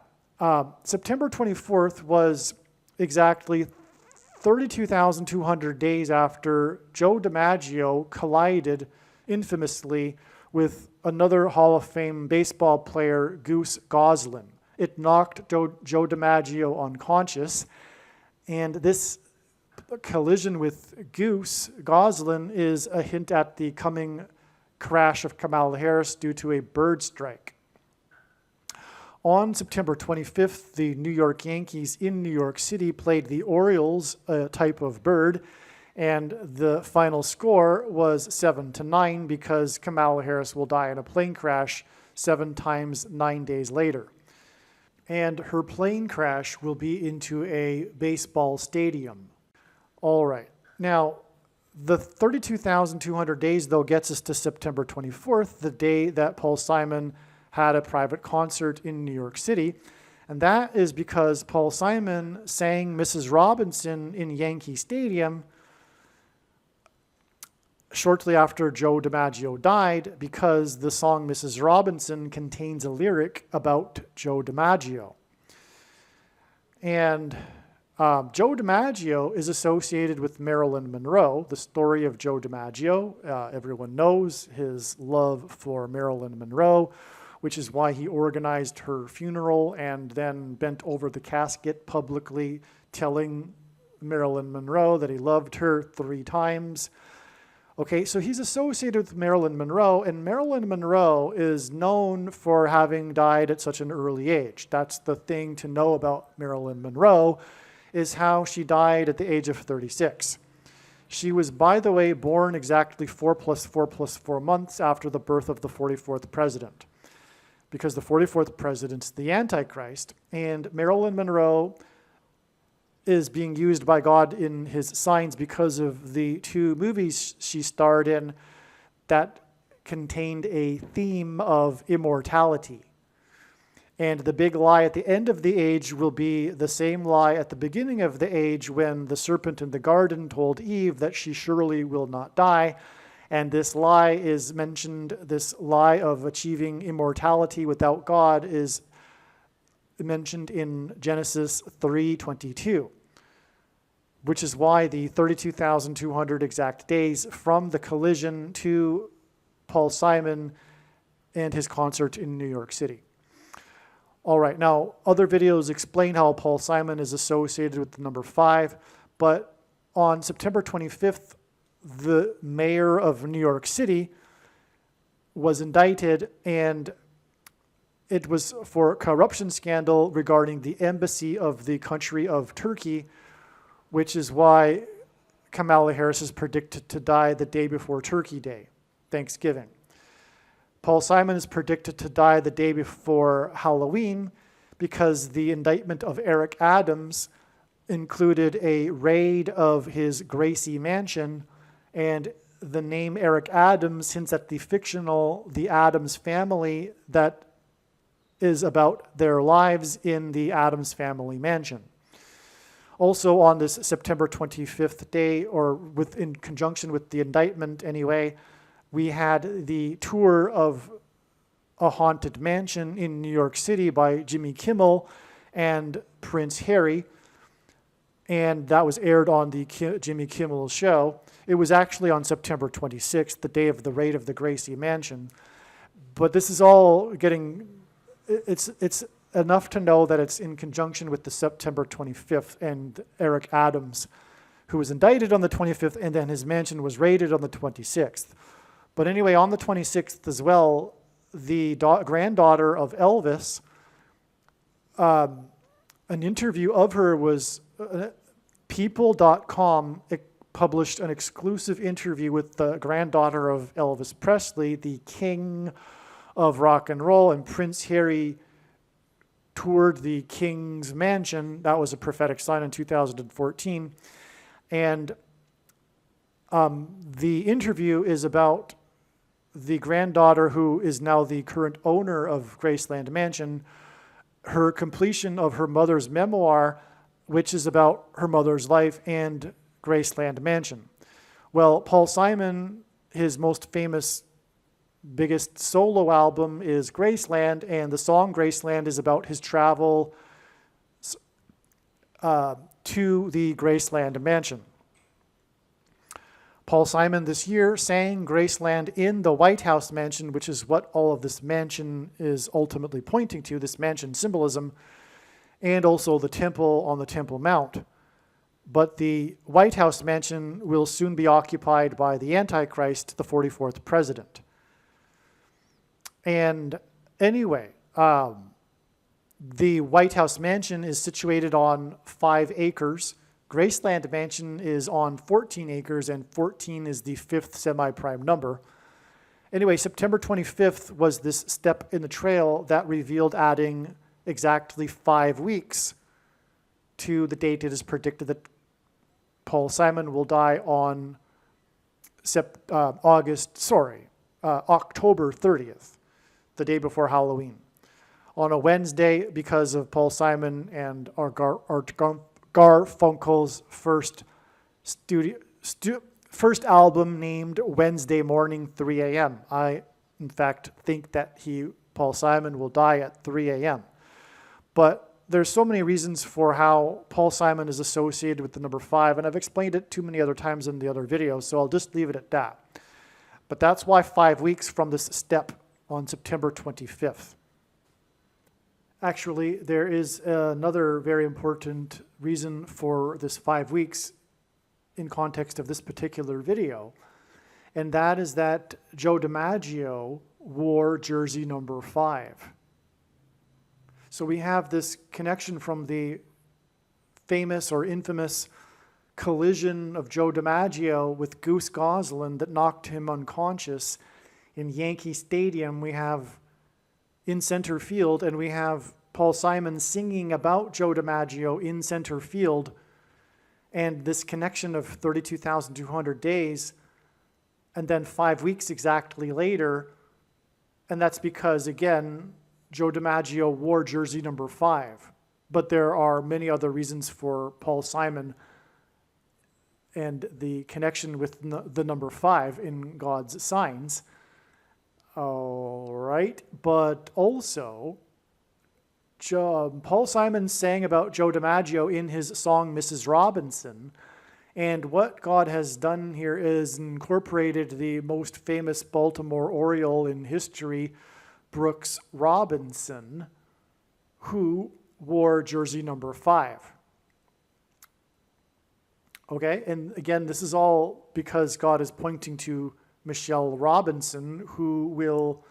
September 24th was exactly 32,200 days after Joe DiMaggio collided infamously with another Hall of Fame baseball player, Goose Goslin. It knocked Joe DiMaggio unconscious, and this collision with Goose Goslin is a hint at the coming crash of Kamala Harris due to a bird strike. On September 25th, the New York Yankees in New York City played the Orioles, a type of bird, and the final score was 7-9 because Kamala Harris will die in a plane crash 7 times 9 days later. And her plane crash will be into a baseball stadium. All right. Now, the 32,200 days, though, gets us to September 24th, the day that Paul Simon had a private concert in New York City. And that is because Paul Simon sang Mrs. Robinson in Yankee Stadium shortly after Joe DiMaggio died, because the song Mrs. Robinson contains a lyric about Joe DiMaggio. And Joe DiMaggio is associated with Marilyn Monroe. The story of Joe DiMaggio, everyone knows his love for Marilyn Monroe, which is why he organized her funeral and then bent over the casket publicly telling Marilyn Monroe that he loved her 3 times. Okay, so he's associated with Marilyn Monroe, and Marilyn Monroe is known for having died at such an early age. That's the thing to know about Marilyn Monroe, is how she died at the age of 36. She was, by the way, born exactly 4 plus 4 plus 4 months after the birth of the 44th president, because the 44th president's the Antichrist, and Marilyn Monroe is being used by God in his signs because of the 2 movies she starred in that contained a theme of immortality. And the big lie at the end of the age will be the same lie at the beginning of the age when the serpent in the garden told Eve that she surely will not die. And this lie is mentioned, this lie of achieving immortality without God is mentioned in Genesis 3:22, which is why the 32,200 exact days from the collision to Paul Simon and his concert in New York City. All right, now other videos explain how Paul Simon is associated with the number 5, but on September 25th, the mayor of New York City was indicted, and it was for a corruption scandal regarding the embassy of the country of Turkey, which is why Kamala Harris is predicted to die the day before Turkey Day, Thanksgiving. Paul Simon is predicted to die the day before Halloween because the indictment of Eric Adams included a raid of his Gracie mansion, and the name Eric Adams hints at the fictional The Addams Family that is about their lives in the Addams Family mansion. Also on this September 25th day, or in conjunction with the indictment anyway, we had the tour of a haunted mansion in New York City by Jimmy Kimmel and Prince Harry, and that was aired on the Jimmy Kimmel show. It was actually on September 26th, the day of the raid of the Gracie mansion. But this is all getting, it's enough to know that it's in conjunction with the September 25th and Eric Adams, who was indicted on the 25th, and then his mansion was raided on the 26th. But anyway, on the 26th as well, the granddaughter of Elvis, an interview of her was, People.com published an exclusive interview with the granddaughter of Elvis Presley, the king of rock and roll, and Prince Harry toured the king's mansion. That was a prophetic sign in 2014. And the interview is about the granddaughter, who is now the current owner of Graceland Mansion, her completion of her mother's memoir, which is about her mother's life and Graceland Mansion. Well, Paul Simon, his most famous, biggest solo album is Graceland, and the song Graceland is about his travel to the Graceland Mansion. Paul Simon this year sang Graceland in the White House mansion, which is what all of this mansion is ultimately pointing to, this mansion symbolism, and also the temple on the Temple Mount. But the White House mansion will soon be occupied by the Antichrist, the 44th president. And anyway, the White House mansion is situated on 5 acres. Graceland Mansion is on 14 acres, and 14 is the 5th semi-prime number. Anyway, September 25th was this step in the trail that revealed adding exactly 5 weeks to the date it is predicted that Paul Simon will die on October 30th, the day before Halloween. On a Wednesday, because of Paul Simon and Art Garfunkel's first album named Wednesday Morning 3 a.m. I, in fact, think that Paul Simon will die at 3 a.m. But there's so many reasons for how Paul Simon is associated with the number 5, and I've explained it too many other times in the other videos, so I'll just leave it at that. But that's why 5 weeks from this step on September 25th. Actually, there is another very important reason for this 5 weeks in context of this particular video, and that is that Joe DiMaggio wore jersey number 5. So we have this connection from the famous or infamous collision of Joe DiMaggio with Goose Goslin that knocked him unconscious in Yankee Stadium. We have in center field, and we have Paul Simon singing about Joe DiMaggio in center field, and this connection of 32,200 days, and then 5 weeks exactly later, and that's because, again, Joe DiMaggio wore jersey number 5. But there are many other reasons for Paul Simon and the connection with the number 5 in God's signs. All right, but also Paul Simon sang about Joe DiMaggio in his song Mrs. Robinson, and what God has done here is incorporated the most famous Baltimore Oriole in history, Brooks Robinson, who wore jersey number 5. Okay, and again, this is all because God is pointing to Michelle Robinson, who will,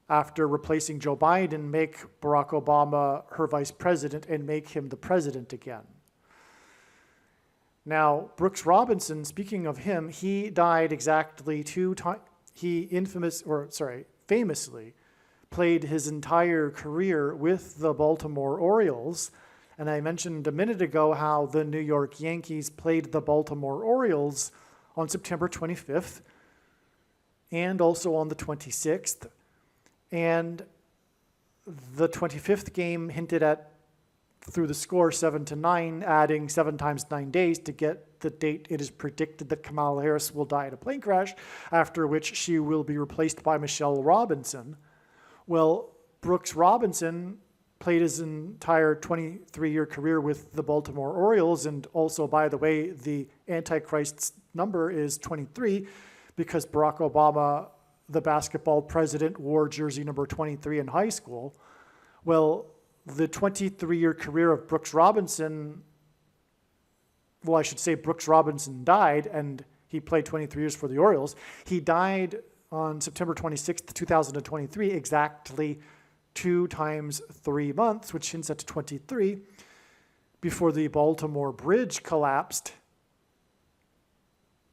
after replacing Joe Biden, make Barack Obama her vice president and make him the president again. Now, Brooks Robinson, speaking of him, he died exactly 2 times. He famously played his entire career with the Baltimore Orioles. And I mentioned a minute ago how the New York Yankees played the Baltimore Orioles on September 25th and also on the 26th. And the 25th game hinted at, through the score, 7-9, adding 7 times 9 days to get the date it is predicted that Kamala Harris will die in a plane crash, after which she will be replaced by Michelle Robinson. Well, Brooks Robinson played his entire 23-year career with the Baltimore Orioles, and also, by the way, the Antichrist's number is 23 because Barack Obama, the basketball president, wore jersey number 23 in high school. Well, the 23-year career of Brooks Robinson, well, I should say Brooks Robinson died, and he played 23 years for the Orioles. He died on September 26th, 2023, exactly 2 times 3 months, which hints at 23, before the Baltimore Bridge collapsed.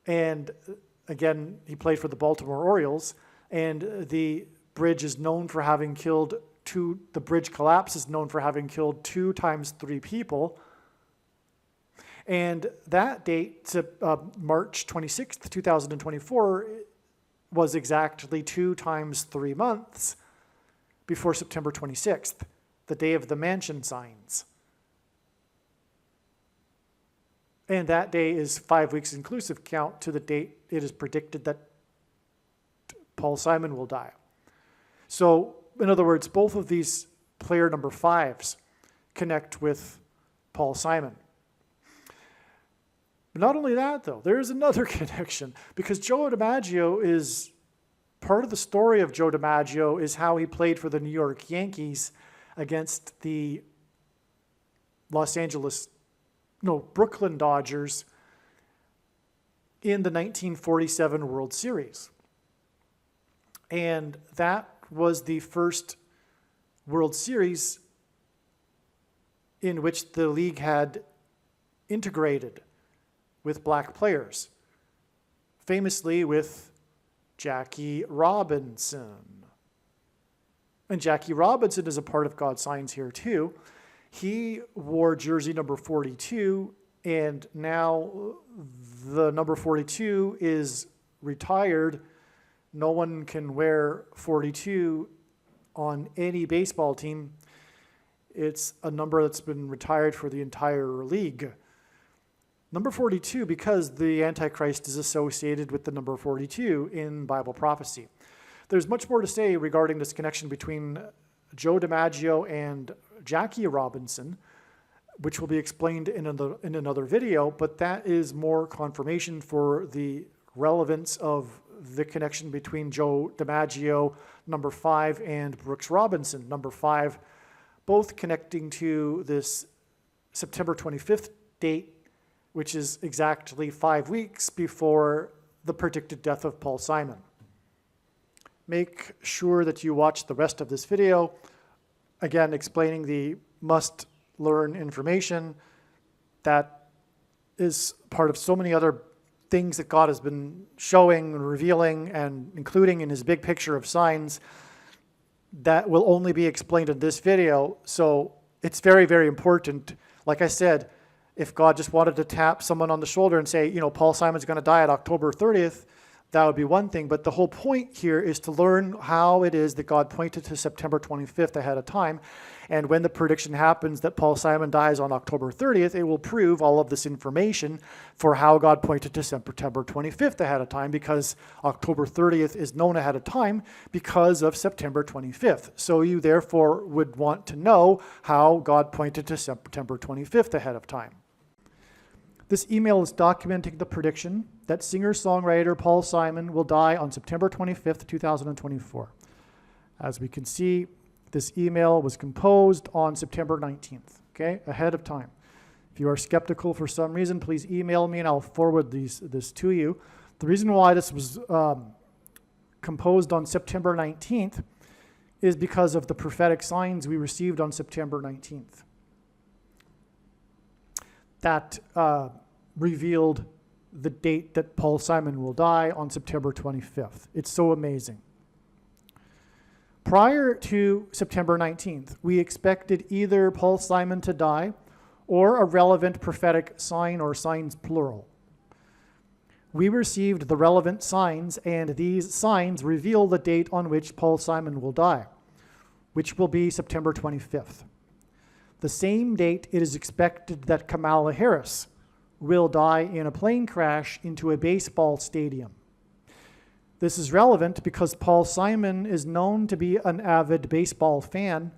And again, he played for the Baltimore Orioles, and the bridge is known for having killed the bridge collapse is known for having killed 2 times 3 people. And that date, March 26th, 2024, was exactly 2 times 3 months before September 26th, the day of the mansion signs. And that day is 5 weeks inclusive count to the date it is predicted that Paul Simon will die. So, in other words, both of these player number 5s connect with Paul Simon. But not only that, though, there is another connection, because Joe DiMaggio is part of the story of Joe DiMaggio is how he played for the New York Yankees against the Brooklyn Dodgers in the 1947 World Series. And that was the first World Series in which the league had integrated with black players, famously with Jackie Robinson. And Jackie Robinson is a part of God's signs here too. He wore jersey number 42, and now the number 42 is retired. No one can wear 42 on any baseball team. It's a number that's been retired for the entire league. Number 42, because the Antichrist is associated with the number 42 in Bible prophecy. There's much more to say regarding this connection between Joe DiMaggio and Jackie Robinson, which will be explained in another video, but that is more confirmation for the relevance of the connection between Joe DiMaggio, number 5, and Brooks Robinson, number 5, both connecting to this September 25th date, which is exactly 5 weeks before the predicted death of Paul Simon. Make sure that you watch the rest of this video, again explaining the must-learn information that is part of so many other things that God has been showing and revealing and including in his big picture of signs that will only be explained in this video. So it's very, very important. Like I said, if God just wanted to tap someone on the shoulder and say, Paul Simon's going to die at October 30th, That would be one thing, but the whole point here is to learn how it is that God pointed to September 25th ahead of time. And when the prediction happens that Paul Simon dies on October 30th, it will prove all of this information for how God pointed to September 25th ahead of time, because October 30th is known ahead of time because of September 25th. So you therefore would want to know how God pointed to September 25th ahead of time. This email is documenting the prediction that singer-songwriter Paul Simon will die on September 25th, 2024. As we can see, this email was composed on September 19th, okay, ahead of time. If you are skeptical for some reason, please email me and I'll forward this to you. The reason why this was composed on September 19th is because of the prophetic signs we received on September 19th. That revealed the date that Paul Simon will die on September 25th. It's so amazing. Prior to September 19th, we expected either Paul Simon to die or a relevant prophetic sign or signs plural. We received the relevant signs, and these signs reveal the date on which Paul Simon will die, which will be September 25th. The same date it is expected that Kamala Harris will die in a plane crash into a baseball stadium. This is relevant because Paul Simon is known to be an avid baseball fan,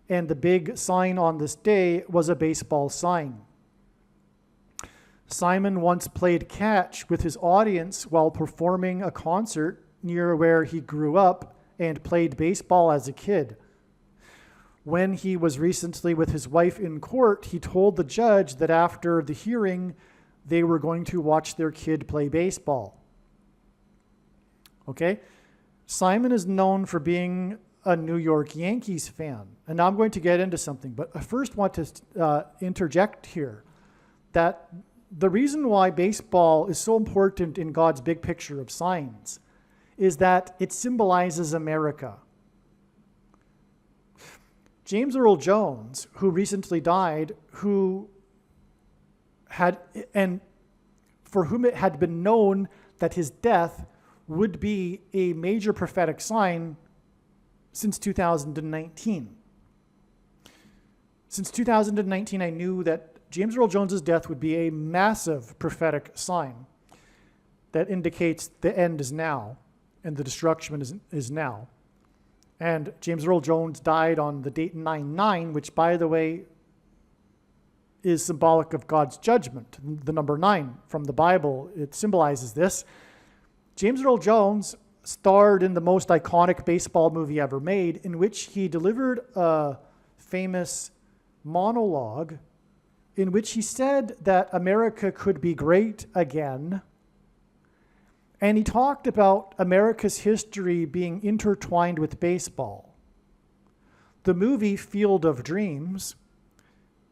and the big sign on this day was a baseball sign. Simon once played catch with his audience while performing a concert near where he grew up and played baseball as a kid. When he was recently with his wife in court, he told the judge that after the hearing, they were going to watch their kid play baseball. Okay? Simon is known for being a New York Yankees fan. And now I'm going to get into something, but I first want to interject here that the reason why baseball is so important in God's big picture of signs is that it symbolizes America. James Earl Jones, who recently died, for whom it had been known that his death would be a major prophetic sign since 2019. Since 2019, I knew that James Earl Jones's death would be a massive prophetic sign that indicates the end is now and the destruction is now. And James Earl Jones died on the date 9/9, which, by the way, is symbolic of God's judgment. The number 9 from the Bible, it symbolizes this. James Earl Jones starred in the most iconic baseball movie ever made, in which he delivered a famous monologue in which he said that America could be great again. And he talked about America's history being intertwined with baseball. The movie Field of Dreams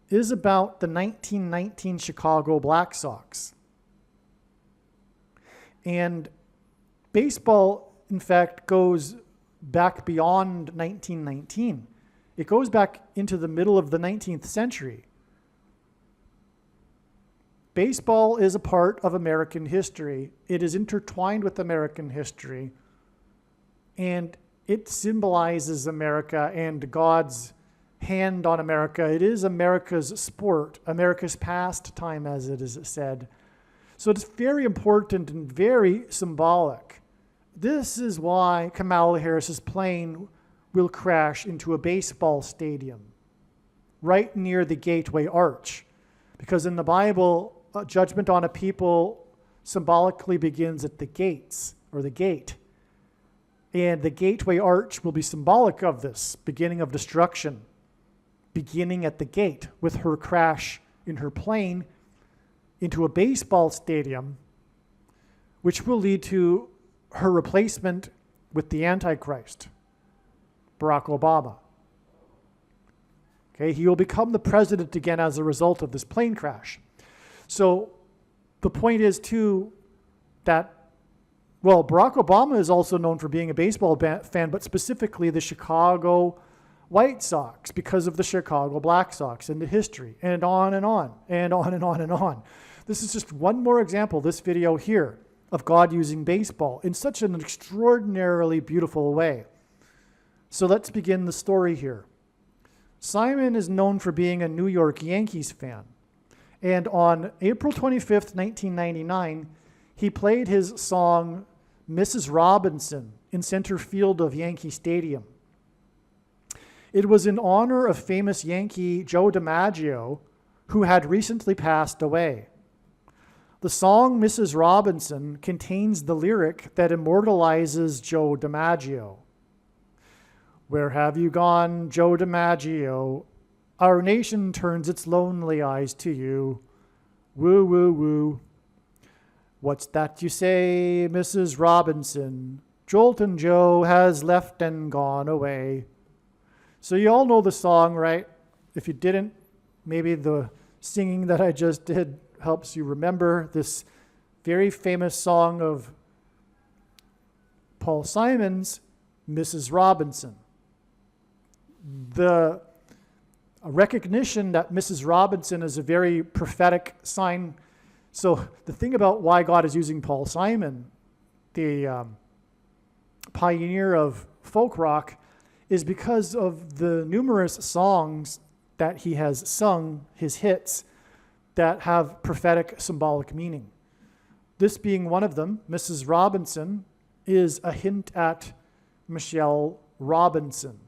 is about the 1919 Chicago Black Sox. And baseball, in fact, goes back beyond 1919. It goes back into the middle of the 19th century. Baseball is a part of American history. It is intertwined with American history, and it symbolizes America and God's hand on America. It is America's sport, America's pastime, as it is said. So it's very important and very symbolic. This is why Kamala Harris's plane will crash into a baseball stadium right near the Gateway Arch, because in the Bible, judgment on a people symbolically begins at the gates, or the gate. And the Gateway Arch will be symbolic of this, beginning of destruction, beginning at the gate with her crash in her plane into a baseball stadium, which will lead to her replacement with the Antichrist, Barack Obama. Okay, he will become the president again as a result of this plane crash. So the point is, too, that, well, Barack Obama is also known for being a baseball fan, but specifically the Chicago White Sox, because of the Chicago Black Sox and the history, and on and on, and on and on and on. This is just one more example, this video here, of God using baseball in such an extraordinarily beautiful way. So let's begin the story here. Simon is known for being a New York Yankees fan. And on April 25th, 1999, he played his song, Mrs. Robinson, in center field of Yankee Stadium. It was in honor of famous Yankee Joe DiMaggio, who had recently passed away. The song Mrs. Robinson contains the lyric that immortalizes Joe DiMaggio. Where have you gone, Joe DiMaggio? Our nation turns its lonely eyes to you. Woo, woo, woo. What's that you say, Mrs. Robinson? Joltin' Joe has left and gone away. So you all know the song, right? If you didn't, maybe the singing that I just did helps you remember this very famous song of Paul Simon's, Mrs. Robinson. The recognition that Mrs. Robinson is a very prophetic sign. So the thing about why God is using Paul Simon, the pioneer of folk rock, is because of the numerous songs that he has sung, his hits, that have prophetic symbolic meaning. This being one of them, Mrs. Robinson, is a hint at Michelle Robinson.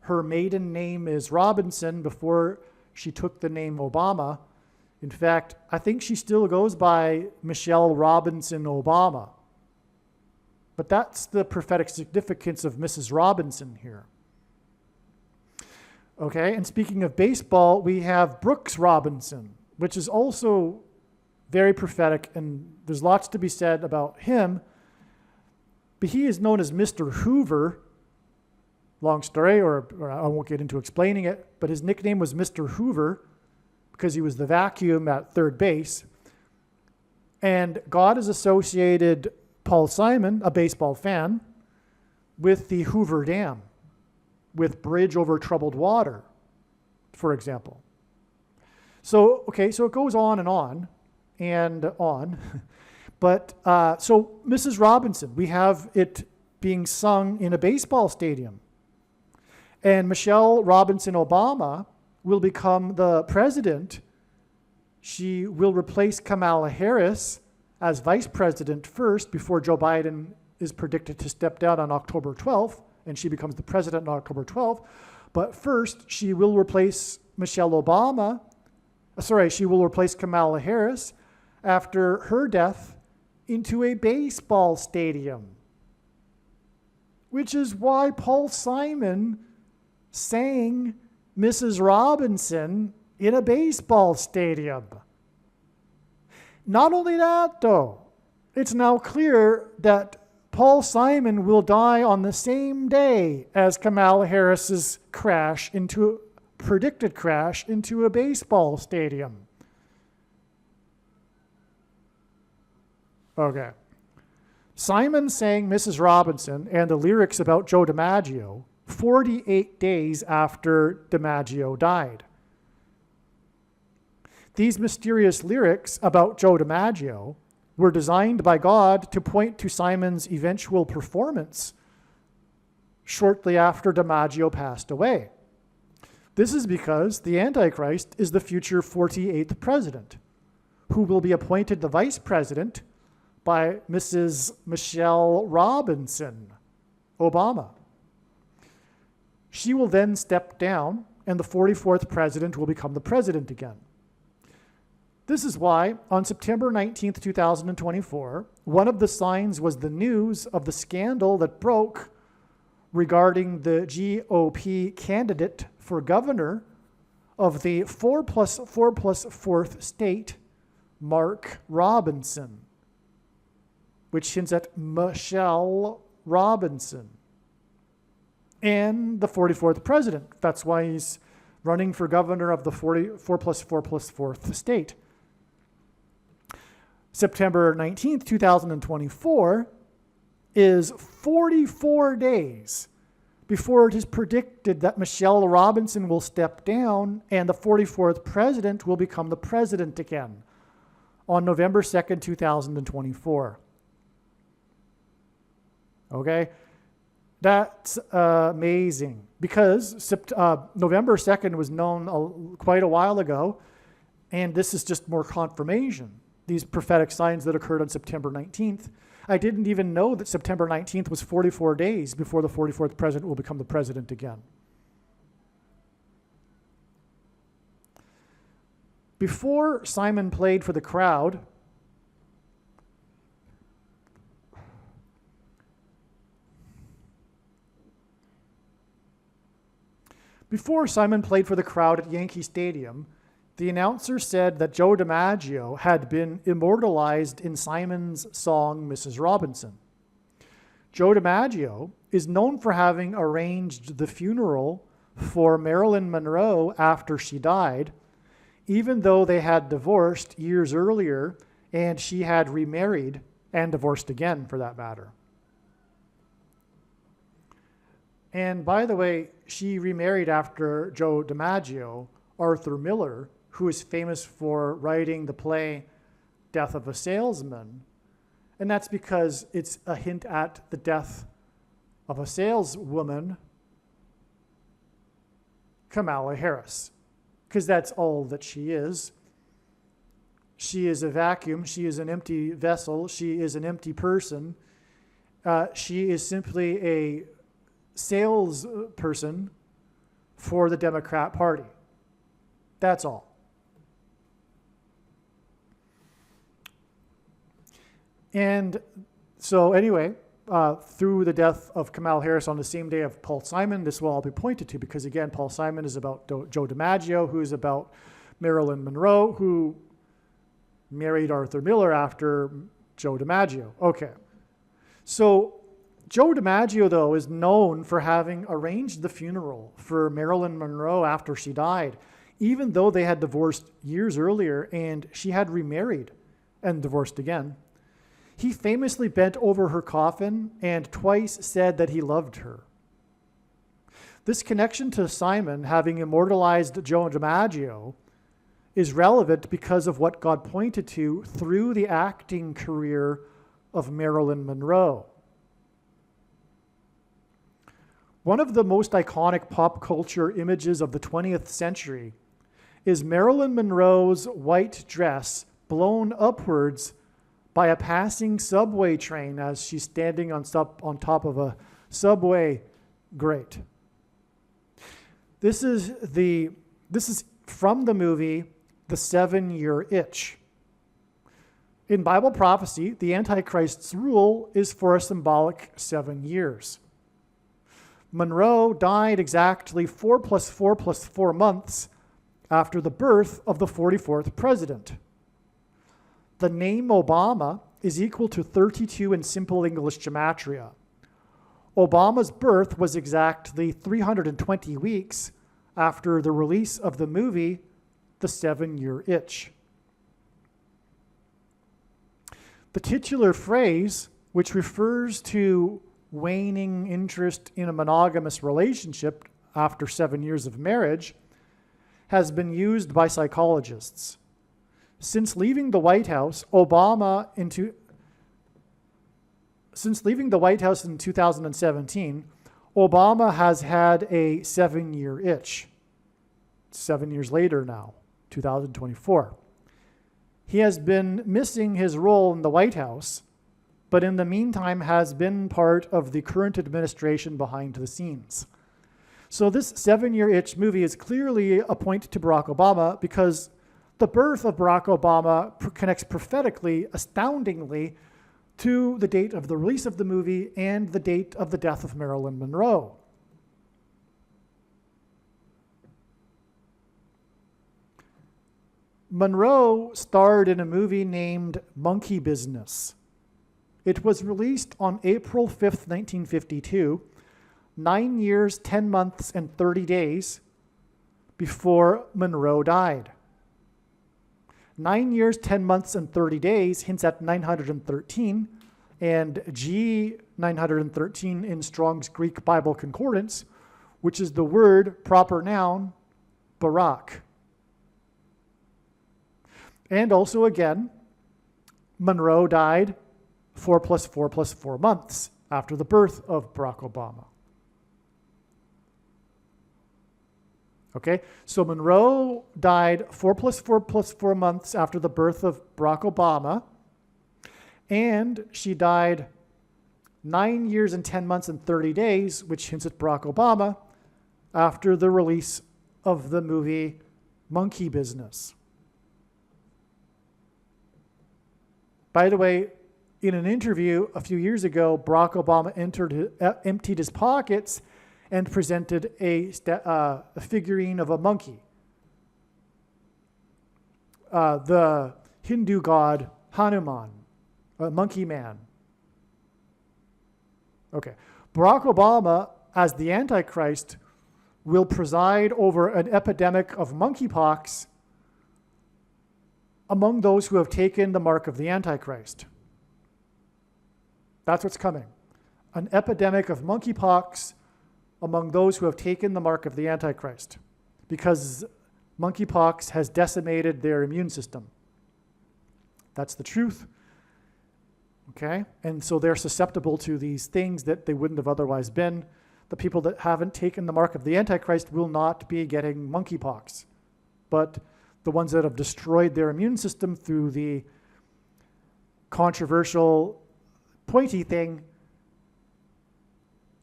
Her maiden name is Robinson before she took the name Obama. In fact, I think she still goes by Michelle Robinson Obama. But that's the prophetic significance of Mrs. Robinson here. Okay, and speaking of baseball, we have Brooks Robinson, which is also very prophetic, and there's lots to be said about him. But he is known as Mr. Hoover. Long story, or I won't get into explaining it, but his nickname was Mr. Hoover because he was the vacuum at third base. And God has associated Paul Simon, a baseball fan, with the Hoover Dam, with bridge over troubled water, for example. So it goes on and on and on. But so Mrs. Robinson, we have it being sung in a baseball stadium. And Michelle Robinson Obama will become the president. She will replace Kamala Harris as vice president first before Joe Biden is predicted to step down on October 12th, and she becomes the president on October 12th. But first, she will replace she will replace Kamala Harris after her death into a baseball stadium, which is why Paul Simon sang Mrs. Robinson in a baseball stadium. Not only that, though, it's now clear that Paul Simon will die on the same day as Kamala Harris's predicted crash into a baseball stadium. Okay. Simon sang Mrs. Robinson and the lyrics about Joe DiMaggio 48 days after DiMaggio died. These mysterious lyrics about Joe DiMaggio were designed by God to point to Simon's eventual performance shortly after DiMaggio passed away. This is because the Antichrist is the future 48th president, who will be appointed the vice president by Mrs. Michelle Robinson Obama. She will then step down, and the 44th president will become the president again. This is why, on September 19th, 2024, one of the signs was the news of the scandal that broke regarding the GOP candidate for governor of the 4+4+4th state, Mark Robinson, which hints at Michelle Robinson, and the 44th president. That's why he's running for governor of the 4+4+4th state. September 19th, 2024 is 44 days before it is predicted that Michelle Robinson will step down and the 44th president will become the president again. on November 2nd, 2024. Okay? That's amazing, because November 2nd was known quite a while ago, and this is just more confirmation. These prophetic signs that occurred on September 19th. I didn't even know that September 19th was 44 days before the 44th president will become the president again. Before Simon played for the crowd, at Yankee Stadium, the announcer said that Joe DiMaggio had been immortalized in Simon's song, Mrs. Robinson. Joe DiMaggio is known for having arranged the funeral for Marilyn Monroe after she died, even though they had divorced years earlier and she had remarried and divorced again, for that matter. And by the way, she remarried after Joe DiMaggio, Arthur Miller, who is famous for writing the play Death of a Salesman. And that's because it's a hint at the death of a saleswoman, Kamala Harris, because that's all that she is. She is a vacuum. She is an empty vessel. She is an empty person. She is simply a salesperson for the Democrat Party. That's all. And so anyway, through the death of Kamala Harris on the same day of Paul Simon, this will all be pointed to, because again, Paul Simon is about Joe DiMaggio, who is about Marilyn Monroe, who married Arthur Miller after Joe DiMaggio. Okay. So Joe DiMaggio, though, is known for having arranged the funeral for Marilyn Monroe after she died, even though they had divorced years earlier and she had remarried and divorced again. He famously bent over her coffin and twice said that he loved her. This connection to Simon having immortalized Joe DiMaggio is relevant because of what God pointed to through the acting career of Marilyn Monroe. One of the most iconic pop culture images of the 20th century is Marilyn Monroe's white dress blown upwards by a passing subway train as she's standing on top of a subway grate. This is from the movie The 7-Year Itch. In Bible prophecy, the Antichrist's rule is for a symbolic 7 years. Monroe died exactly 4 + 4 + 4 months after the birth of the 44th president. The name Obama is equal to 32 in simple English gematria. Obama's birth was exactly 320 weeks after the release of the movie The 7-Year Itch. The titular phrase, which refers to waning interest in a monogamous relationship after 7 years of marriage, has been used by psychologists. Since leaving the White House, in 2017, Obama has had a 7-year itch. 7 years later now, 2024. He has been missing his role in the White House, but in the meantime has been part of the current administration behind the scenes. So this 7-Year Itch movie is clearly a point to Barack Obama, because the birth of Barack Obama connects prophetically, astoundingly, to the date of the release of the movie and the date of the death of Marilyn Monroe. Monroe starred in a movie named Monkey Business. It was released on April 5th, 1952, 9 years, 10 months, and 30 days before Monroe died. 9 years, 10 months, and 30 days hints at 913, and G913 in Strong's Greek Bible Concordance, which is the word, proper noun, Barak. And also again, Monroe died 4 plus 4 plus 4 months after the birth of Barack Obama. Okay, so Monroe died 4 plus 4 plus 4 months after the birth of Barack Obama, and she died 9 years and 10 months and 30 days, which hints at Barack Obama, after the release of the movie Monkey Business. By the way, in an interview a few years ago, Barack Obama emptied his pockets and presented a figurine of a monkey. The Hindu god Hanuman, a monkey man. Okay. Barack Obama, as the Antichrist, will preside over an epidemic of monkeypox among those who have taken the mark of the Antichrist. That's what's coming. An epidemic of monkeypox among those who have taken the mark of the Antichrist, because monkeypox has decimated their immune system. That's the truth. Okay? And so they're susceptible to these things that they wouldn't have otherwise been. The people that haven't taken the mark of the Antichrist will not be getting monkeypox. But the ones that have destroyed their immune system through the controversial, pointy thing,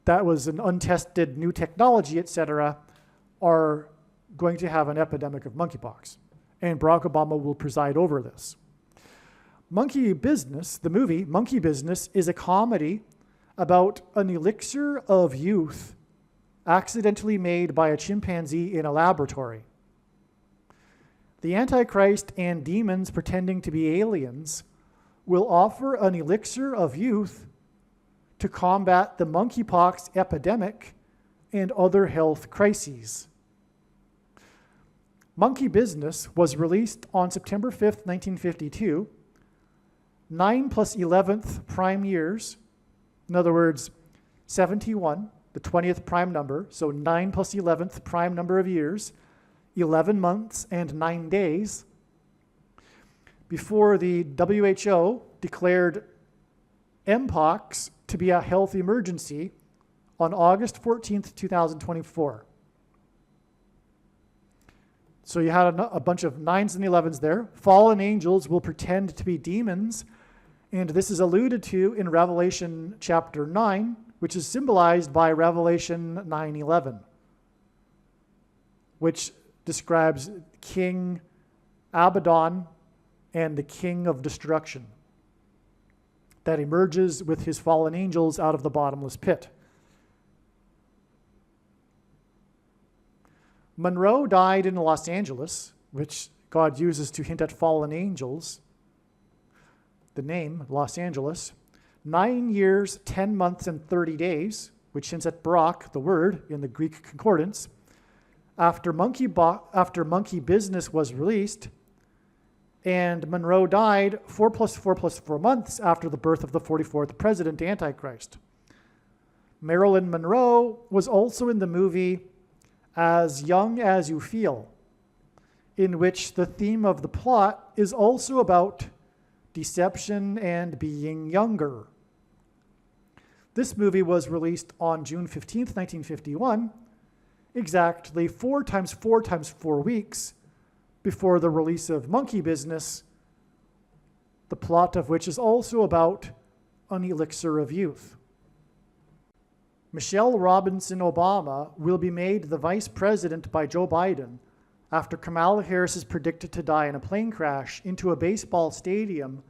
that was an untested new technology, etc., are going to have an epidemic of monkeypox. And Barack Obama will preside over this. Monkey Business, the movie Monkey Business, is a comedy about an elixir of youth accidentally made by a chimpanzee in a laboratory. The Antichrist and demons pretending to be aliens will offer an elixir of youth to combat the monkeypox epidemic and other health crises. Monkey Business was released on September 5th, 1952, 9 plus 11th prime years, in other words, 71, the 20th prime number, so 9 plus 11th prime number of years, 11 months and 9 days, before the WHO declared Mpox to be a health emergency on August 14th, 2024. So you had a bunch of 9s and 11s there. Fallen angels will pretend to be demons, and this is alluded to in Revelation chapter 9, which is symbolized by Revelation 9:11, which describes King Abaddon and the king of destruction that emerges with his fallen angels out of the bottomless pit. Monroe died in Los Angeles, which God uses to hint at fallen angels. The name, Los Angeles. 9 years, 10 months, and 30 days, which hints at Barak, the word, in the Greek concordance. After Monkey Business was released, and Monroe died 4 plus 4 plus 4 months after the birth of the 44th president, Antichrist. Marilyn Monroe was also in the movie As Young as You Feel, in which the theme of the plot is also about deception and being younger. This movie was released on June 15th, 1951, exactly 4 times 4 times 4 weeks before the release of Monkey Business, the plot of which is also about an elixir of youth. Michelle Robinson Obama will be made the vice president by Joe Biden after Kamala Harris is predicted to die in a plane crash into a baseball stadium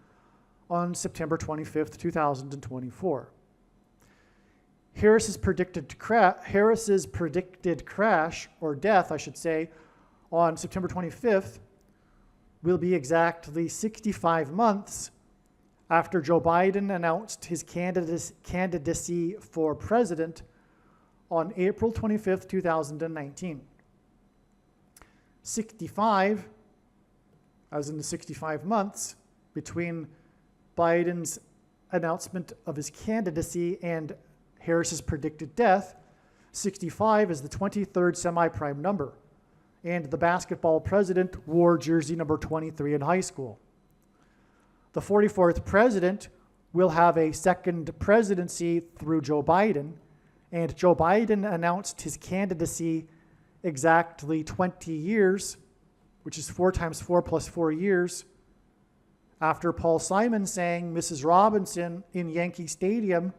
on September 25th, 2024. Harris's predicted crash, or death, I should say, on September 25th will be exactly 65 months after Joe Biden announced his candidacy for president on April 25th, 2019. 65, as in the 65 months between Biden's announcement of his candidacy and Harris's predicted death, 65 is the 23rd semi-prime number, and the basketball president wore jersey number 23 in high school. The 44th president will have a second presidency through Joe Biden, and Joe Biden announced his candidacy exactly 20 years, which is 4 times 4 plus 4 years, after Paul Simon sang Mrs. Robinson in Yankee Stadium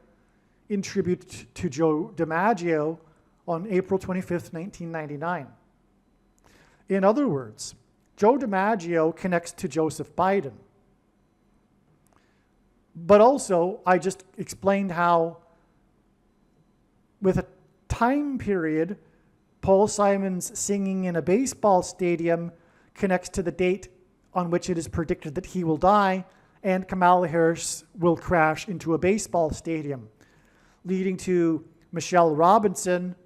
in tribute to Joe DiMaggio on April 25th, 1999. In other words, Joe DiMaggio connects to Joseph Biden. But also, I just explained how, with a time period, Paul Simon's singing in a baseball stadium connects to the date on which it is predicted that he will die, and Kamala Harris will crash into a baseball stadium, leading to Michelle Robinson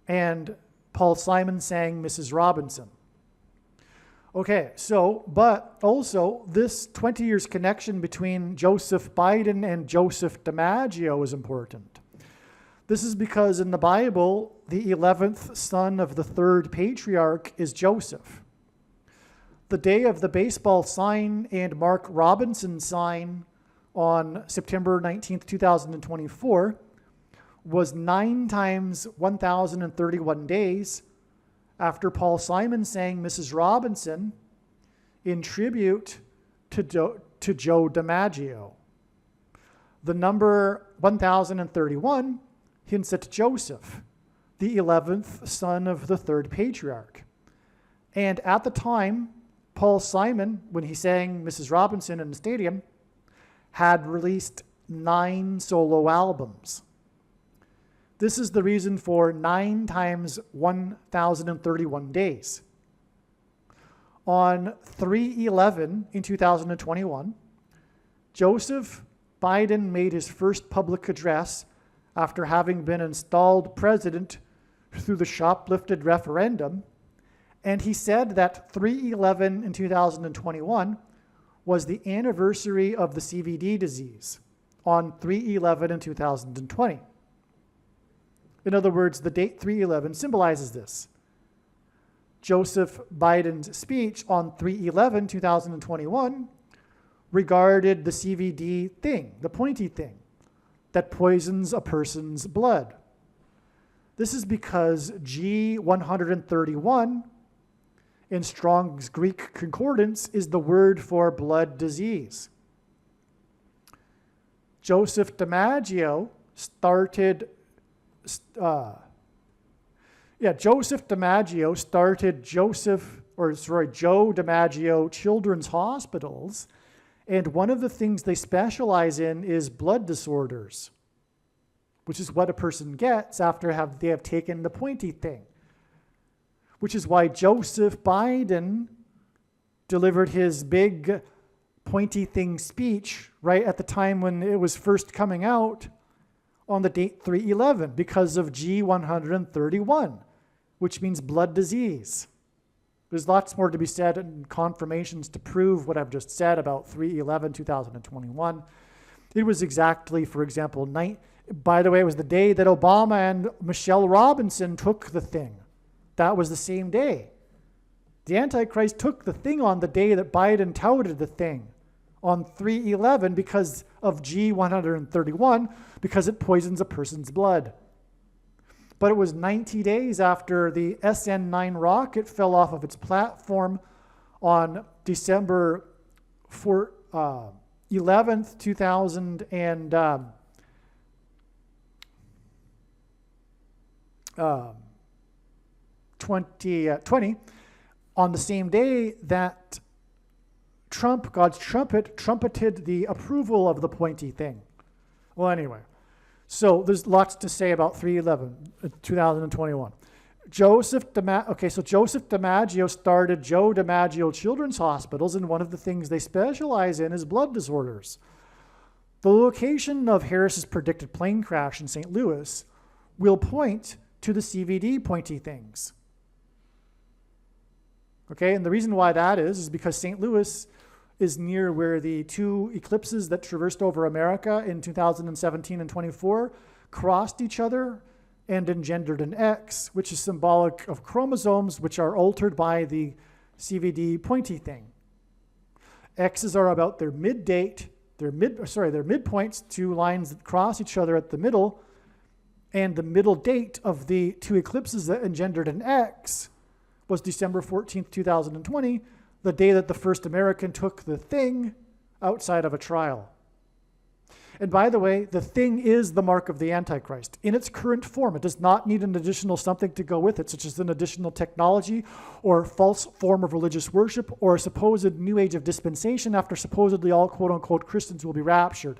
and Paul Simon sang Mrs. Robinson. Okay, so, but also this 20 years connection between Joseph Biden and Joseph DiMaggio is important. This is because in the Bible, the 11th son of the third patriarch is Joseph. The day of the baseball sign and Mark Robinson sign on September 19th, 2024 was 9 times 1,031 days after Paul Simon sang Mrs. Robinson in tribute to Joe DiMaggio. The number 1,031 hints at Joseph, the 11th son of the third patriarch. And at the time, Paul Simon, when he sang Mrs. Robinson in the stadium, had released 9 solo albums. This is the reason for 9 times 1,031 days. On 3/11 in 2021, Joseph Biden made his first public address after having been installed president through the shoplifted referendum, and he said that 3/11 in 2021 was the anniversary of the CVD disease on 3/11 in 2020. In other words, the date 3/11 symbolizes this. Joseph Biden's speech on 3/11, 2021 regarded the CVD thing, the pointy thing, that poisons a person's blood. This is because G131 in Strong's Greek Concordance is the word for blood disease. Joseph DiMaggio started Joe DiMaggio Children's Hospitals, and one of the things they specialize in is blood disorders, which is what a person gets after they have taken the pointy thing. Which is why Joseph Biden delivered his big pointy thing speech right at the time when it was first coming out on the date 3/11 because of G131, which means blood disease. There's lots more to be said and confirmations to prove what I've just said about 3/11, 2021. It was exactly, for example, by the way, it was the day that Obama and Michelle Robinson took the thing. That was the same day. The Antichrist took the thing on the day that Biden touted the thing on 3/11 because of G131, because it poisons a person's blood. But it was 90 days after the SN9 rocket fell off of its platform on December 11th, 2020, on the same day that God's trumpet, trumpeted the approval of the pointy thing. Well, anyway, so there's lots to say about 3/11, 2021. Joseph DiMaggio started Joe DiMaggio Children's Hospitals, and one of the things they specialize in is blood disorders. The location of Harris's predicted plane crash in St. Louis will point to the CVD pointy things. Okay, and the reason why that is because St. Louis is near where the 2 eclipses that traversed over America in 2017 and 24 crossed each other and engendered an X, which is symbolic of chromosomes which are altered by the CVD pointy thing. X's are about their midpoints, 2 lines that cross each other at the middle, and the middle date of the 2 eclipses that engendered an X was December 14th, 2020, the day that the first American took the thing outside of a trial. And by the way, the thing is the mark of the Antichrist. In its current form, it does not need an additional something to go with it, such as an additional technology or false form of religious worship or a supposed new age of dispensation after supposedly all quote-unquote Christians will be raptured.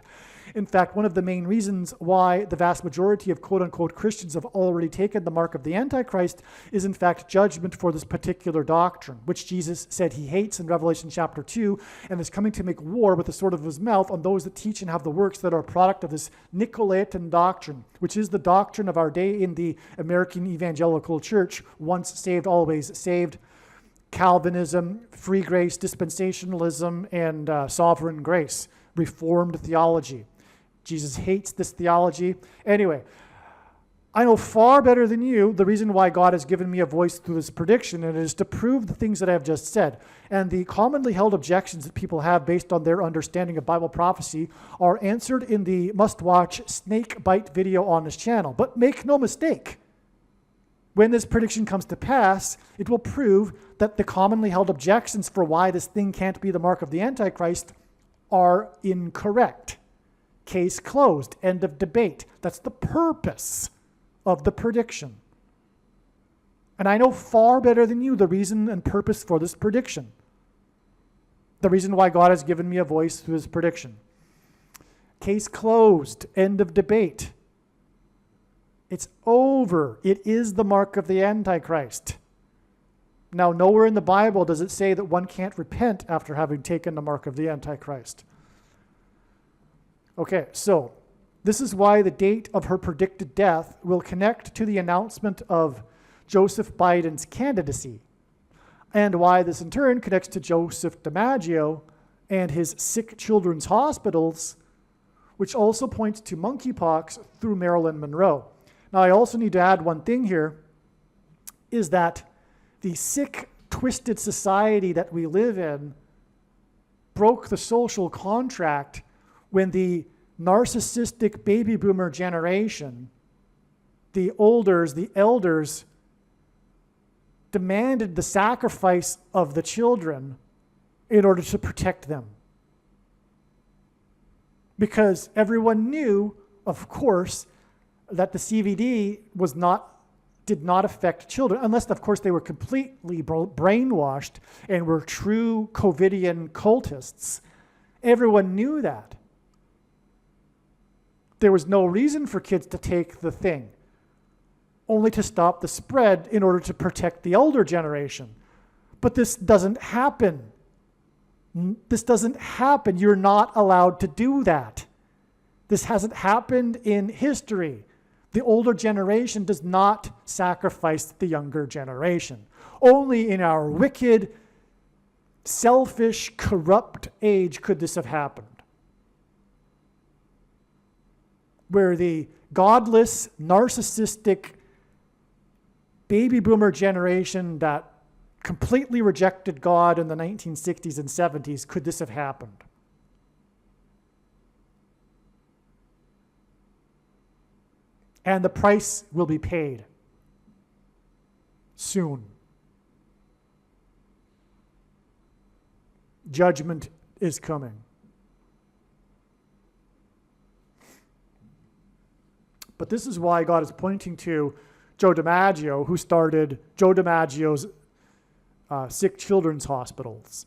In fact, one of the main reasons why the vast majority of quote-unquote Christians have already taken the mark of the Antichrist is in fact judgment for this particular doctrine, which Jesus said he hates in Revelation chapter 2 and is coming to make war with the sword of his mouth on those that teach and have the works that are a product of this Nicolaitan doctrine, which is the doctrine of our day in the American evangelical church, once saved, always saved, Calvinism, free grace, dispensationalism, and sovereign grace, Reformed theology. Jesus hates this theology. Anyway, I know far better than you the reason why God has given me a voice through this prediction, and it is to prove the things that I have just said. And the commonly held objections that people have based on their understanding of Bible prophecy are answered in the must-watch snake bite video on this channel. But make no mistake, when this prediction comes to pass, it will prove that the commonly held objections for why this thing can't be the mark of the Antichrist are incorrect. Case closed. End of debate. That's the purpose of the prediction. And I know far better than you the reason and purpose for this prediction. The reason why God has given me a voice through this prediction. Case closed. End of debate. It's over. It is the mark of the Antichrist. Now, nowhere in the Bible does it say that one can't repent after having taken the mark of the Antichrist. Okay, so this is why the date of her predicted death will connect to the announcement of Joseph Biden's candidacy, and why this in turn connects to Joseph DiMaggio and his sick children's hospitals, which also points to monkeypox through Marilyn Monroe. Now, I also need to add one thing here, is that the sick, twisted society that we live in broke the social contract when the narcissistic baby boomer generation, the elders, demanded the sacrifice of the children in order to protect them. Because everyone knew, of course, that the CVD did not affect children, unless, of course, they were completely brainwashed and were true COVIDian cultists. Everyone knew that. There was no reason for kids to take the thing, only to stop the spread in order to protect the elder generation. But this doesn't happen. This doesn't happen. You're not allowed to do that. This hasn't happened in history. The older generation does not sacrifice the younger generation. Only in our wicked, selfish, corrupt age could this have happened, where the godless, narcissistic baby boomer generation that completely rejected God in the 1960s and 70s could this have happened. And the price will be paid soon. Judgment is coming. But this is why God is pointing to Joe DiMaggio, who started Joe DiMaggio's sick children's hospitals,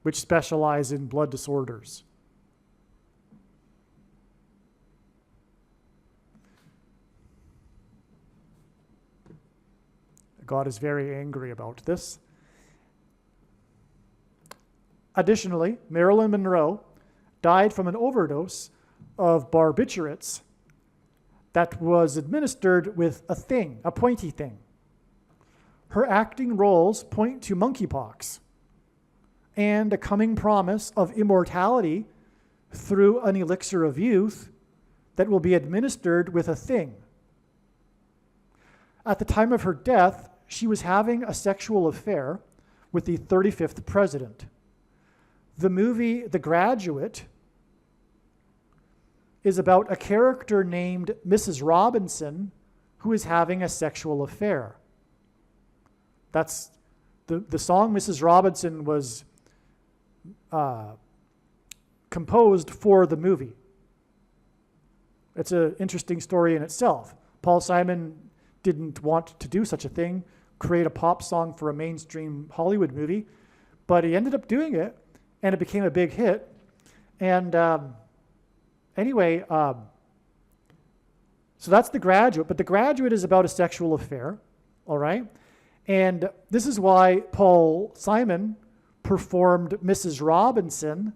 which specialize in blood disorders. God is very angry about this. Additionally, Marilyn Monroe died from an overdose of barbiturates that was administered with a thing, a pointy thing. Her acting roles point to monkeypox and a coming promise of immortality through an elixir of youth that will be administered with a thing. At the time of her death, she was having a sexual affair with the 35th president. The movie The Graduate is about a character named Mrs. Robinson who is having a sexual affair. That's the song Mrs. Robinson was composed for the movie. It's an interesting story in itself. Paul Simon didn't want to do such a thing, create a pop song for a mainstream Hollywood movie, but he ended up doing it, and it became a big hit. And anyway, so that's The Graduate, but The Graduate is about a sexual affair, all right? And this is why Paul Simon performed Mrs. Robinson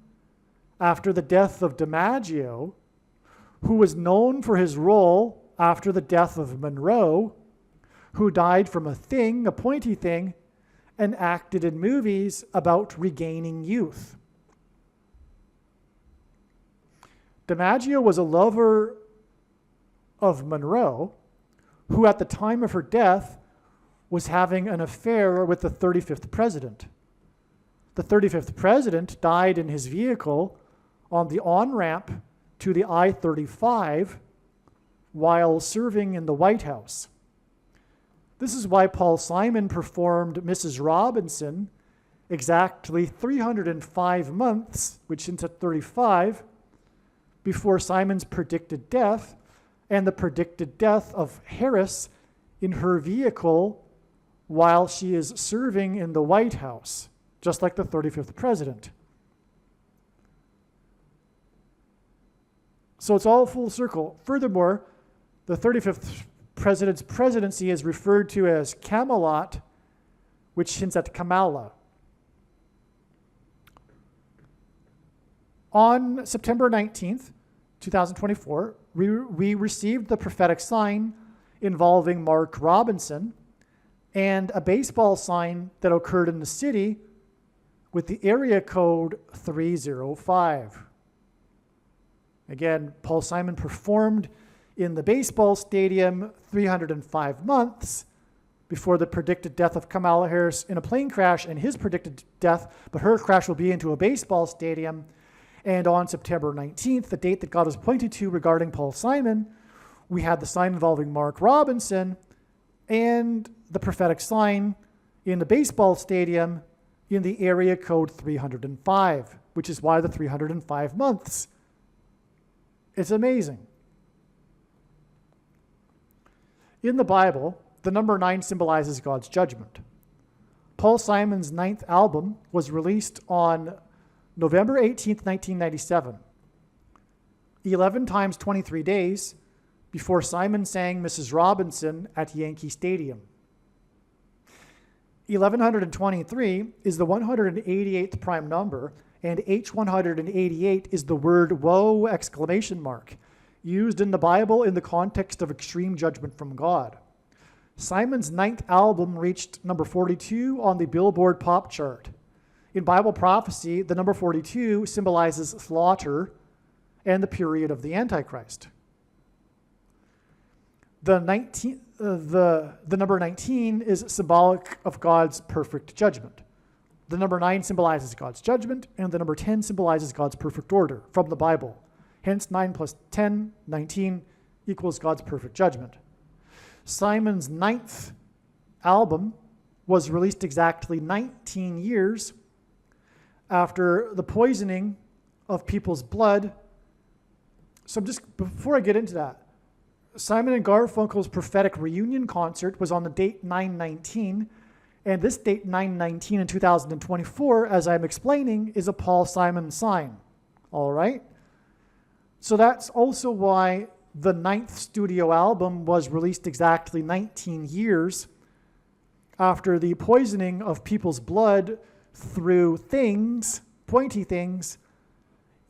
after the death of DiMaggio, who was known for his role after the death of Monroe, who died from a pointy thing, and acted in movies about regaining youth. DiMaggio was a lover of Monroe, who at the time of her death was having an affair with the 35th president. The 35th president died in his vehicle on the on-ramp to the I-35 while serving in the White House. This is why Paul Simon performed Mrs. Robinson exactly 305 months, which into 35, before Simon's predicted death and the predicted death of Harris in her vehicle while she is serving in the White House, just like the 35th president. So it's all full circle. Furthermore, the 35th president's presidency is referred to as Camelot, which hints at Kamala. On September 19th, 2024, we received the prophetic sign involving Mark Robinson and a baseball sign that occurred in the city with the area code 305. Again, Paul Simon performed in the baseball stadium 305 months before the predicted death of Kamala Harris in a plane crash and his predicted death, but her crash will be into a baseball stadium. And on September 19th, the date that God was pointed to regarding Paul Simon, we had the sign involving Mark Robinson and the prophetic sign in the baseball stadium in the area code 305, which is why the 305 months. It's amazing. In the Bible, the number 9 symbolizes God's judgment. Paul Simon's 9th album was released on November 18th, 1997, 11 times 23 days before Simon sang Mrs. Robinson at Yankee Stadium. 1123 is the 188th prime number, and H188 is the word woe exclamation mark, used in the Bible in the context of extreme judgment from God. Simon's 9th album reached number 42 on the Billboard pop chart. In Bible prophecy, the number 42 symbolizes slaughter and the period of the Antichrist. The number 19 is symbolic of God's perfect judgment. The number 9 symbolizes God's judgment, and the number 10 symbolizes God's perfect order from the Bible. Hence, 9 plus 10, 19, equals God's perfect judgment. Simon's 9th album was released exactly 19 years after the poisoning of people's blood. So before I get into that, Simon and Garfunkel's prophetic reunion concert was on the date 9/19, and this date 9/19 in 2024, as I'm explaining, is a Paul Simon sign. All right? So that's also why the 9th studio album was released exactly 19 years after the poisoning of people's blood through things, pointy things,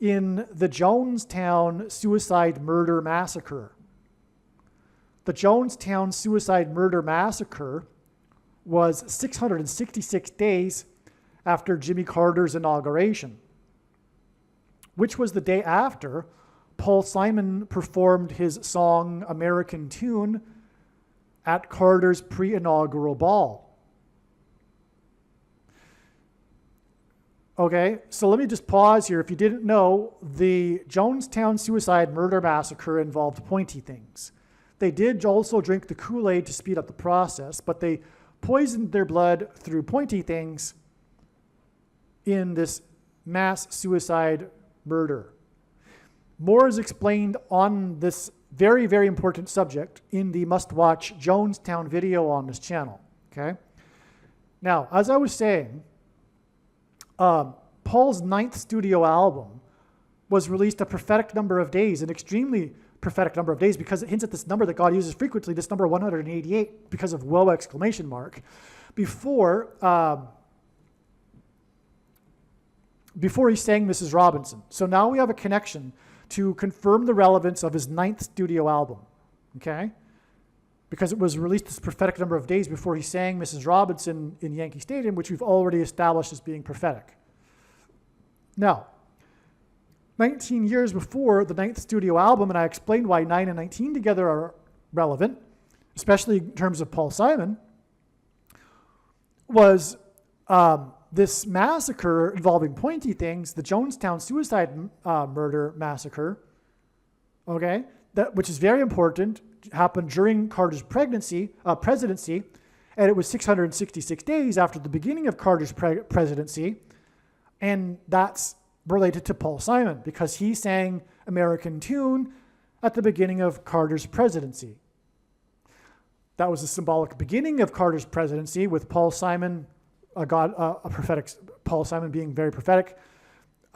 in the Jonestown suicide murder massacre. The Jonestown suicide murder massacre was 666 days after Jimmy Carter's inauguration, which was the day after Paul Simon performed his song American Tune at Carter's pre-inaugural ball. Okay, so let me just pause here. If you didn't know, the Jonestown Suicide Murder Massacre involved pointy things. They did also drink the Kool-Aid to speed up the process, but they poisoned their blood through pointy things in this mass suicide murder. More is explained on this very, very important subject in the must-watch Jonestown video on this channel. Okay. Now, as I was saying, Paul's 9th studio album was released a prophetic number of days, an extremely prophetic number of days, because it hints at this number that God uses frequently, this number 188, because of whoa exclamation mark, before he sang Mrs. Robinson. So now we have a connection to confirm the relevance of his 9th studio album, okay? Because it was released this prophetic number of days before he sang Mrs. Robinson in Yankee Stadium, which we've already established as being prophetic. Now, 19 years before the 9th studio album, and I explained why 9 and 19 together are relevant, especially in terms of Paul Simon, was this massacre involving pointy things, the Jonestown Suicide Murder Massacre, okay, which is very important, happened during Carter's presidency, and it was 666 days after the beginning of Carter's presidency, and that's related to Paul Simon because he sang American Tune at the beginning of Carter's presidency. That was a symbolic beginning of Carter's presidency with Paul Simon, Paul Simon being very prophetic,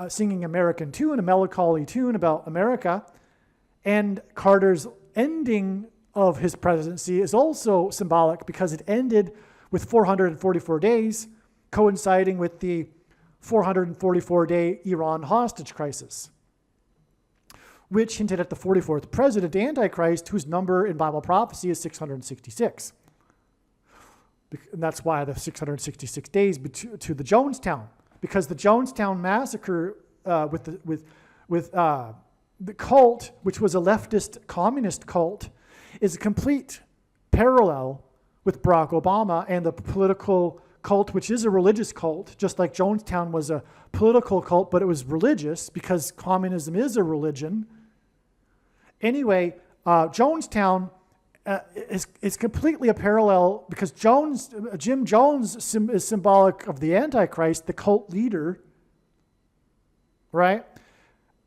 singing American Tune, a melancholy tune about America, and Carter's ending of his presidency is also symbolic because it ended with 444 days, coinciding with the 444-day Iran hostage crisis, which hinted at the 44th president, Antichrist, whose number in Bible prophecy is 666. And that's why the 666 days to the Jonestown, because the Jonestown massacre with the cult, which was a leftist communist cult, is a complete parallel with Barack Obama and the political cult, which is a religious cult, just like Jonestown was a political cult, but it was religious because communism is a religion. Anyway, Jonestown is completely a parallel because Jim Jones is symbolic of the Antichrist, the cult leader, right?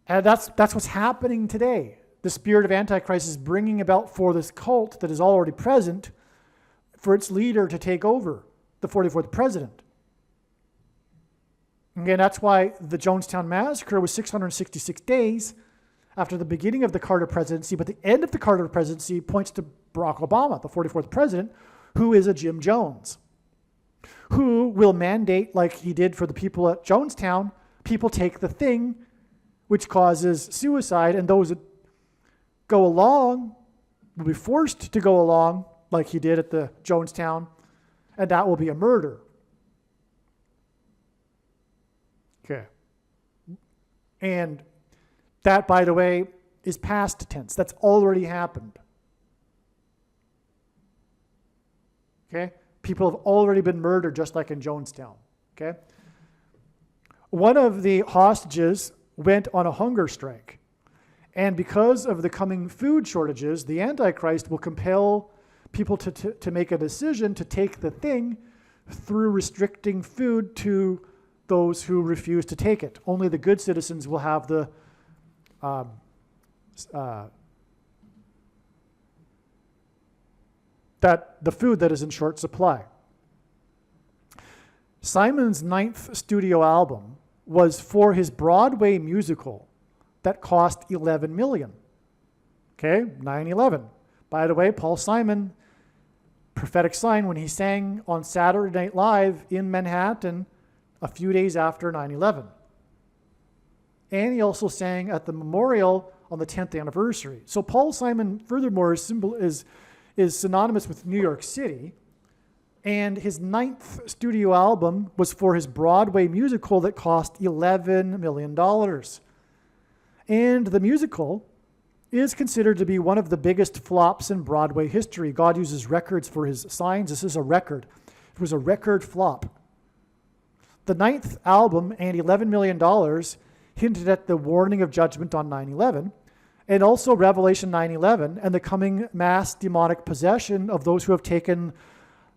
And that's what's happening today. The spirit of Antichrist is bringing about for this cult that is already present for its leader to take over, the 44th president. Again, that's why the Jonestown massacre was 666 days after the beginning of the Carter presidency, but the end of the Carter presidency points to Barack Obama, the 44th president, who is a Jim Jones, who will mandate, like he did for the people at Jonestown, people take the thing which causes suicide, and those that go along will be forced to go along, like he did at the Jonestown, and that will be a murder. Okay. And that, by the way, is past tense. That's already happened. Okay? People have already been murdered, just like in Jonestown. Okay? One of the hostages went on a hunger strike. And because of the coming food shortages, the Antichrist will compel people to make a decision to take the thing through restricting food to those who refuse to take it. Only the good citizens will have the food that is in short supply. Simon's 9th studio album was for his Broadway musical that cost $11 million. Okay, 9/11. By the way, Paul Simon, prophetic sign when he sang on Saturday Night Live in Manhattan a few days after 9/11. And he also sang at the memorial on the 10th anniversary. So Paul Simon, furthermore, is synonymous with New York City. And his 9th studio album was for his Broadway musical that cost $11 million. And the musical is considered to be one of the biggest flops in Broadway history. God uses records for his signs. This is a record. It was a record flop. The ninth album, and $11 million, hinted at the warning of judgment on 9/11, and also Revelation 9/11 and the coming mass demonic possession of those who have taken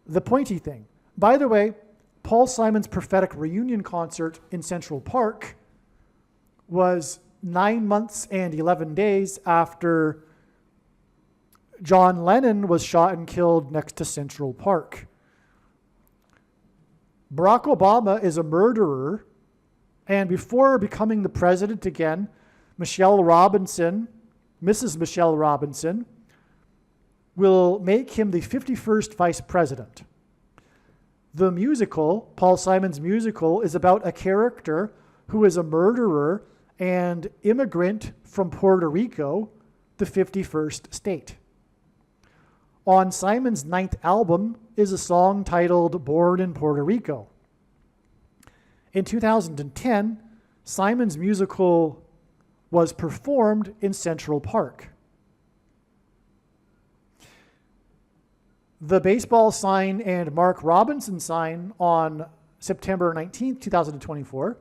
the pointy thing. By the way, Paul Simon's prophetic reunion concert in Central Park was 9 months and 11 days after John Lennon was shot and killed next to Central Park. Barack Obama is a murderer, and before becoming the president again, Mrs. Michelle Robinson, will make him the 51st vice president. The musical, Paul Simon's musical, is about a character who is a murderer and immigrant from Puerto Rico, the 51st state. On Simon's ninth album is a song titled Born in Puerto Rico. In 2010, Simon's musical was performed in Central Park. The baseball sign and Mark Robinson sign on September 19, 2024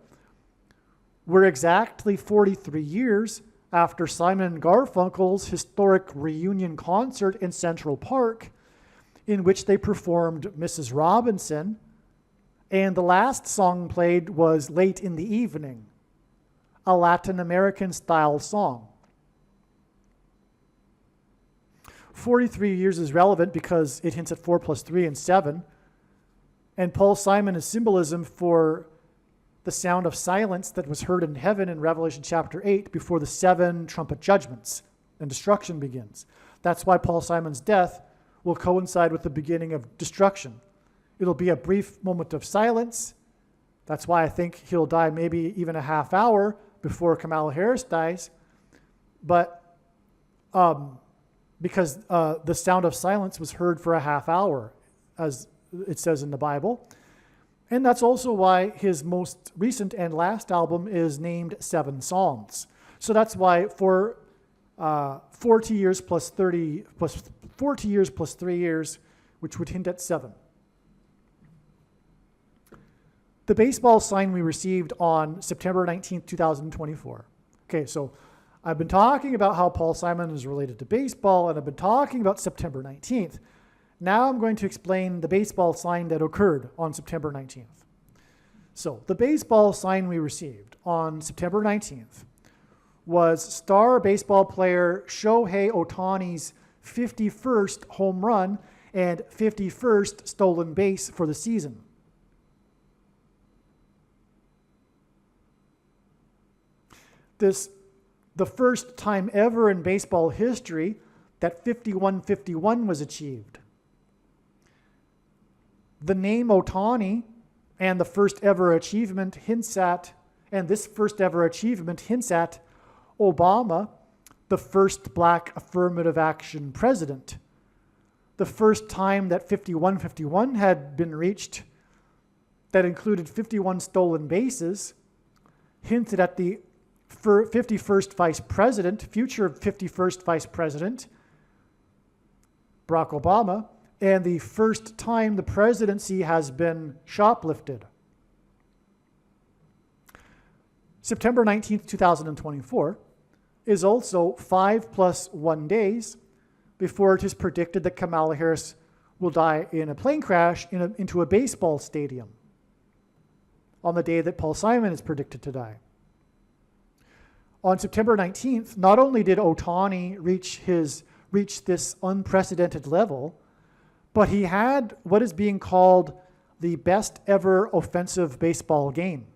were exactly 43 years after Simon and Garfunkel's historic reunion concert in Central Park, in which they performed Mrs. Robinson, and the last song played was Late in the Evening, a Latin American style song. 43 years is relevant because it hints at 4 plus 3 and 7, and Paul Simon is symbolism for the sound of silence that was heard in heaven in Revelation chapter 8 before the 7 trumpet judgments and destruction begins. That's why Paul Simon's death will coincide with the beginning of destruction. It'll be a brief moment of silence. That's why I think he'll die maybe even a half hour before Kamala Harris dies. But because the sound of silence was heard for a half hour, as it says in the Bible. And that's also why his most recent and last album is named 7 Psalms. So that's why for 40 years plus 30, plus 40 years plus 3 years, which would hint at 7. The baseball sign we received on September 19th, 2024. Okay, so I've been talking about how Paul Simon is related to baseball, and I've been talking about September 19th. Now I'm going to explain the baseball sign that occurred on September 19th. So the baseball sign we received on September 19th was star baseball player Shohei Ohtani's 51st home run and 51st stolen base for the season. The first time ever in baseball history that 51-51 was achieved. The name Ohtani and the first ever achievement hints at, Obama, the first black affirmative action president. The first time that 51-51 had been reached that included 51 stolen bases hinted at the 51st vice president, future 51st vice president, Barack Obama, and the first time the presidency has been shoplifted. September 19th, 2024 is also 5 plus 1 days before it is predicted that Kamala Harris will die in a plane crash into a baseball stadium on the day that Paul Simon is predicted to die. On September 19th, not only did Ohtani reach this unprecedented level, but he had what is being called the best ever offensive baseball game.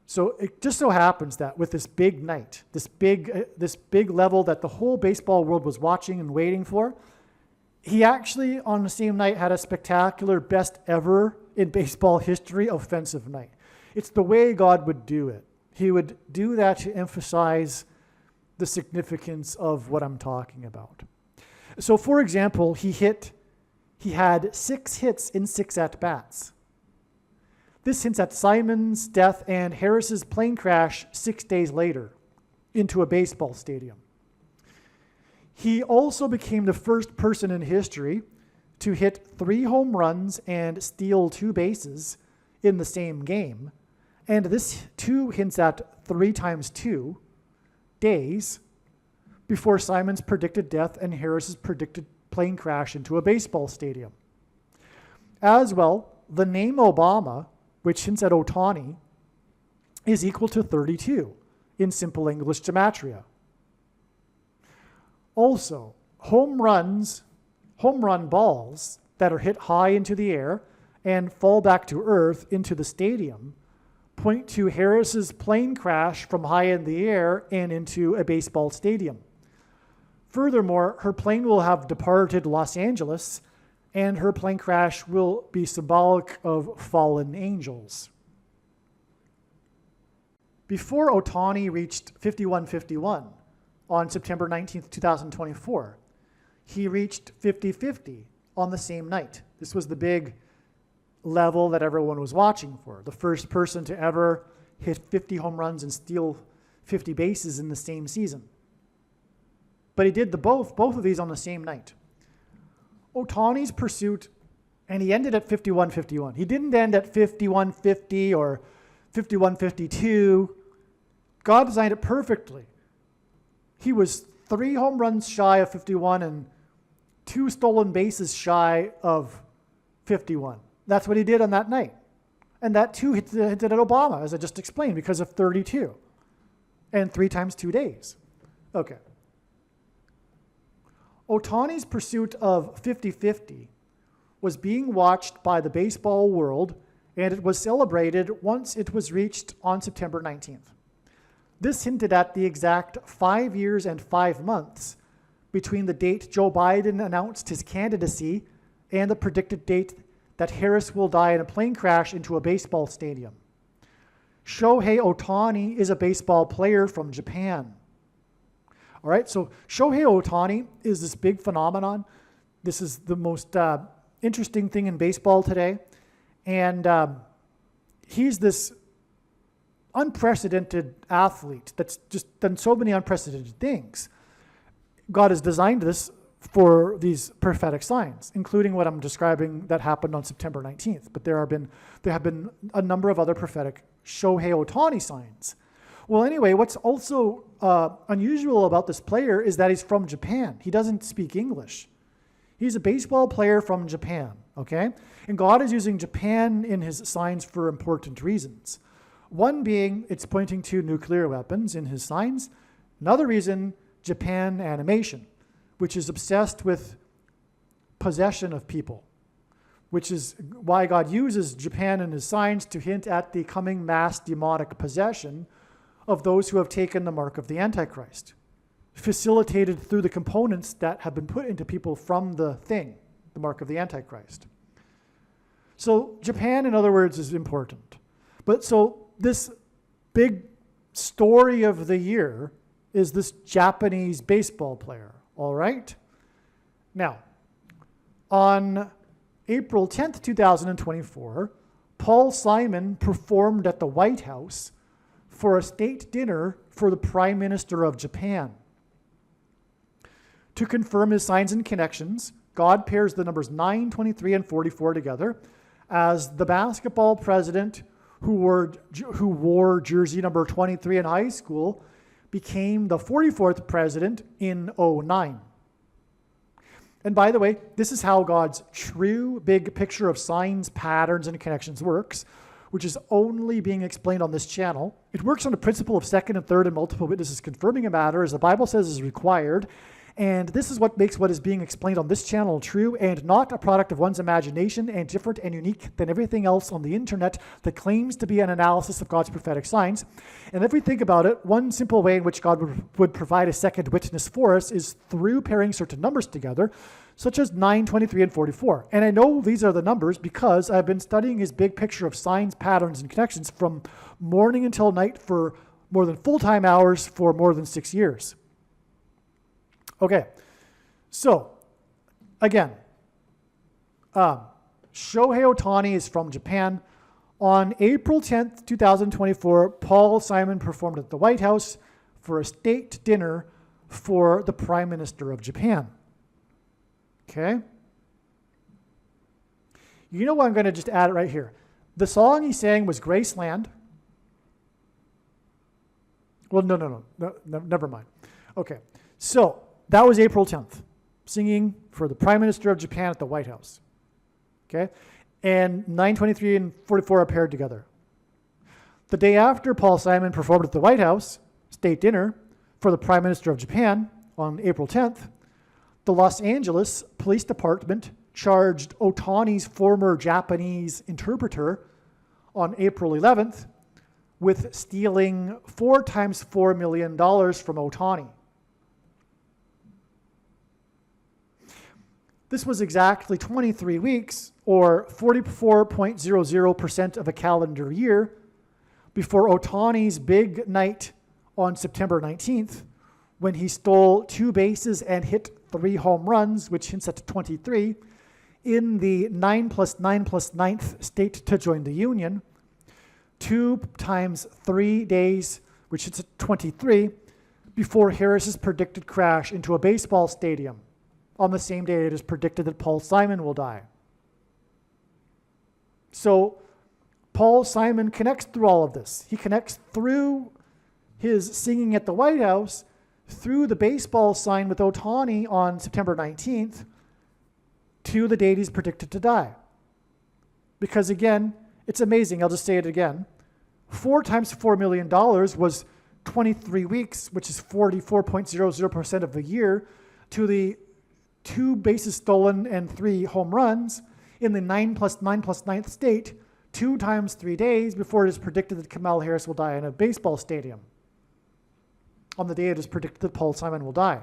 So it just so happens that with this big night, this big level that the whole baseball world was watching and waiting for, he actually on the same night had a spectacular best ever in baseball history offensive night. It's the way God would do it. He would do that to emphasize the significance of what I'm talking about. So for example, he had 6 hits in 6 at-bats. This hints at Simon's death and Harris's plane crash 6 days later into a baseball stadium. He also became the first person in history to hit 3 home runs and steal 2 bases in the same game. And this too hints at 3 times 2 days before Simon's predicted death and Harris's predicted plane crash into a baseball stadium. As well, the name Obama, which hints at Otani, is equal to 32 in simple English gematria. Also, home run balls that are hit high into the air and fall back to earth into the stadium point to Harris's plane crash from high in the air and into a baseball stadium. Furthermore, her plane will have departed Los Angeles, and her plane crash will be symbolic of fallen angels. Before Otani reached 5151 on September 19th, 2024, he reached 50-50 on the same night. This was the big level that everyone was watching for. The first person to ever hit 50 home runs and steal 50 bases in the same season. But he did both of these on the same night. Otani's pursuit, and he ended at 51-51. He didn't end at 51-50 or 51-52. God designed it perfectly. He was 3 home runs shy of 51 and 2 stolen bases shy of 51. That's what he did on that night. And that too hit at Obama, as I just explained, because of 32 and 3 times 2 days. Okay. Otani's pursuit of 50-50 was being watched by the baseball world, and it was celebrated once it was reached on September 19th. This hinted at the exact 5 years and 5 months between the date Joe Biden announced his candidacy and the predicted date that Harris will die in a plane crash into a baseball stadium. Shohei Ohtani is a baseball player from Japan. All right, so Shohei Ohtani is this big phenomenon. This is the most interesting thing in baseball today. And he's this unprecedented athlete that's just done so many unprecedented things. God has designed this for these prophetic signs, including what I'm describing that happened on September 19th. But there have been a number of other prophetic Shohei Ohtani signs. Well, anyway, what's also unusual about this player is that he's from Japan. He doesn't speak English. He's a baseball player from Japan, okay? And God is using Japan in his signs for important reasons. One being, it's pointing to nuclear weapons in his signs. Another reason, Japan animation, which is obsessed with possession of people, which is why God uses Japan in his signs to hint at the coming mass demonic possession of those who have taken the mark of the Antichrist, facilitated through the components that have been put into people from the thing, the mark of the Antichrist. So Japan, in other words, is important. But so this big story of the year is this Japanese baseball player, all right? Now, on April 10th, 2024, Paul Simon performed at the White House for a state dinner for the Prime Minister of Japan. To confirm his signs and connections, God pairs the numbers 9, 23, and 44 together as the basketball president who wore jersey number 23 in high school became the 44th president in 2009. And by the way, this is how God's true big picture of signs, patterns, and connections works, which is only being explained on this channel. It works on the principle of second and third and multiple witnesses confirming a matter, as the Bible says is required. And this is what makes what is being explained on this channel true and not a product of one's imagination and different and unique than everything else on the internet that claims to be an analysis of God's prophetic signs. And if we think about it, one simple way in which God would provide a second witness for us is through pairing certain numbers together, such as 9, 23, and 44. And I know these are the numbers because I've been studying his big picture of signs, patterns, and connections from morning until night for more than full-time hours for more than 6 years. Okay, so again, Shohei Ohtani is from Japan. On April 10th, 2024, Paul Simon performed at the White House for a state dinner for the Prime Minister of Japan. Okay? You know what? I'm going to just add it right here. The song he sang was Graceland. Well, no, never mind. Okay, so that was April 10th, singing for the Prime Minister of Japan at the White House. Okay, and 9:23 and 44 are paired together. The day after Paul Simon performed at the White House state dinner for the Prime Minister of Japan on April 10th, the Los Angeles Police Department charged Otani's former Japanese interpreter on April 11th with stealing 4 times $4 million from Otani. This was exactly 23 weeks, or 44.00% of a calendar year, before Otani's big night on September 19th, when he stole 2 bases and hit 3 home runs, which hints at 23, in the 9+9+9th state to join the Union, 2 times 3 days, which hits at 23, before Harris's predicted crash into a baseball stadium on the same day it is predicted that Paul Simon will die. So Paul Simon connects through all of this. He connects through his singing at the White House, through the baseball sign with Otani on September 19th, to the date he's predicted to die. Because again, it's amazing, I'll just say it again. 4 times $4 million was 23 weeks, which is 44.00% of the year, to the 2 bases stolen and 3 home runs in the 9+9+9th state, 2 times 3 days before it is predicted that Kamala Harris will die in a baseball stadium. On the day it is predicted that Paul Simon will die.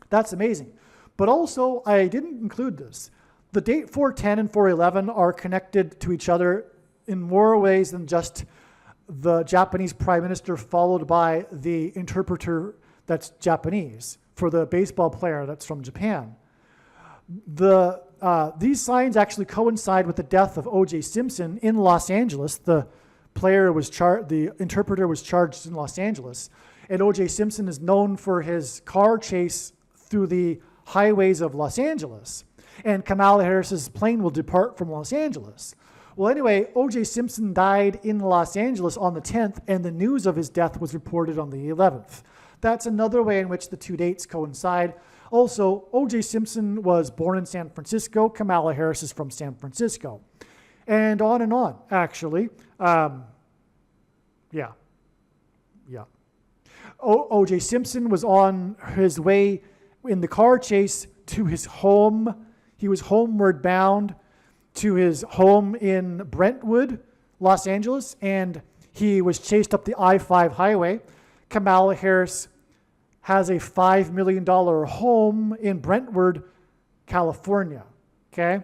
That's amazing. But also, I didn't include this. The date 410 and 411 are connected to each other in more ways than just the Japanese Prime Minister followed by the interpreter that's Japanese for the baseball player that's from Japan. These signs actually coincide with the death of O.J. Simpson in Los Angeles. The interpreter was charged in Los Angeles, and O.J. Simpson is known for his car chase through the highways of Los Angeles, and Kamala Harris's plane will depart from Los Angeles. Well, anyway, O.J. Simpson died in Los Angeles on the 10th, and the news of his death was reported on the 11th. That's another way in which the 2 dates coincide. Also, O.J. Simpson was born in San Francisco. Kamala Harris is from San Francisco. And on, actually. O.J. Simpson was on his way in the car chase to his home. He was homeward bound to his home in Brentwood, Los Angeles, and he was chased up the I-5 highway. Kamala Harris has a $5 million home in Brentwood, California, okay?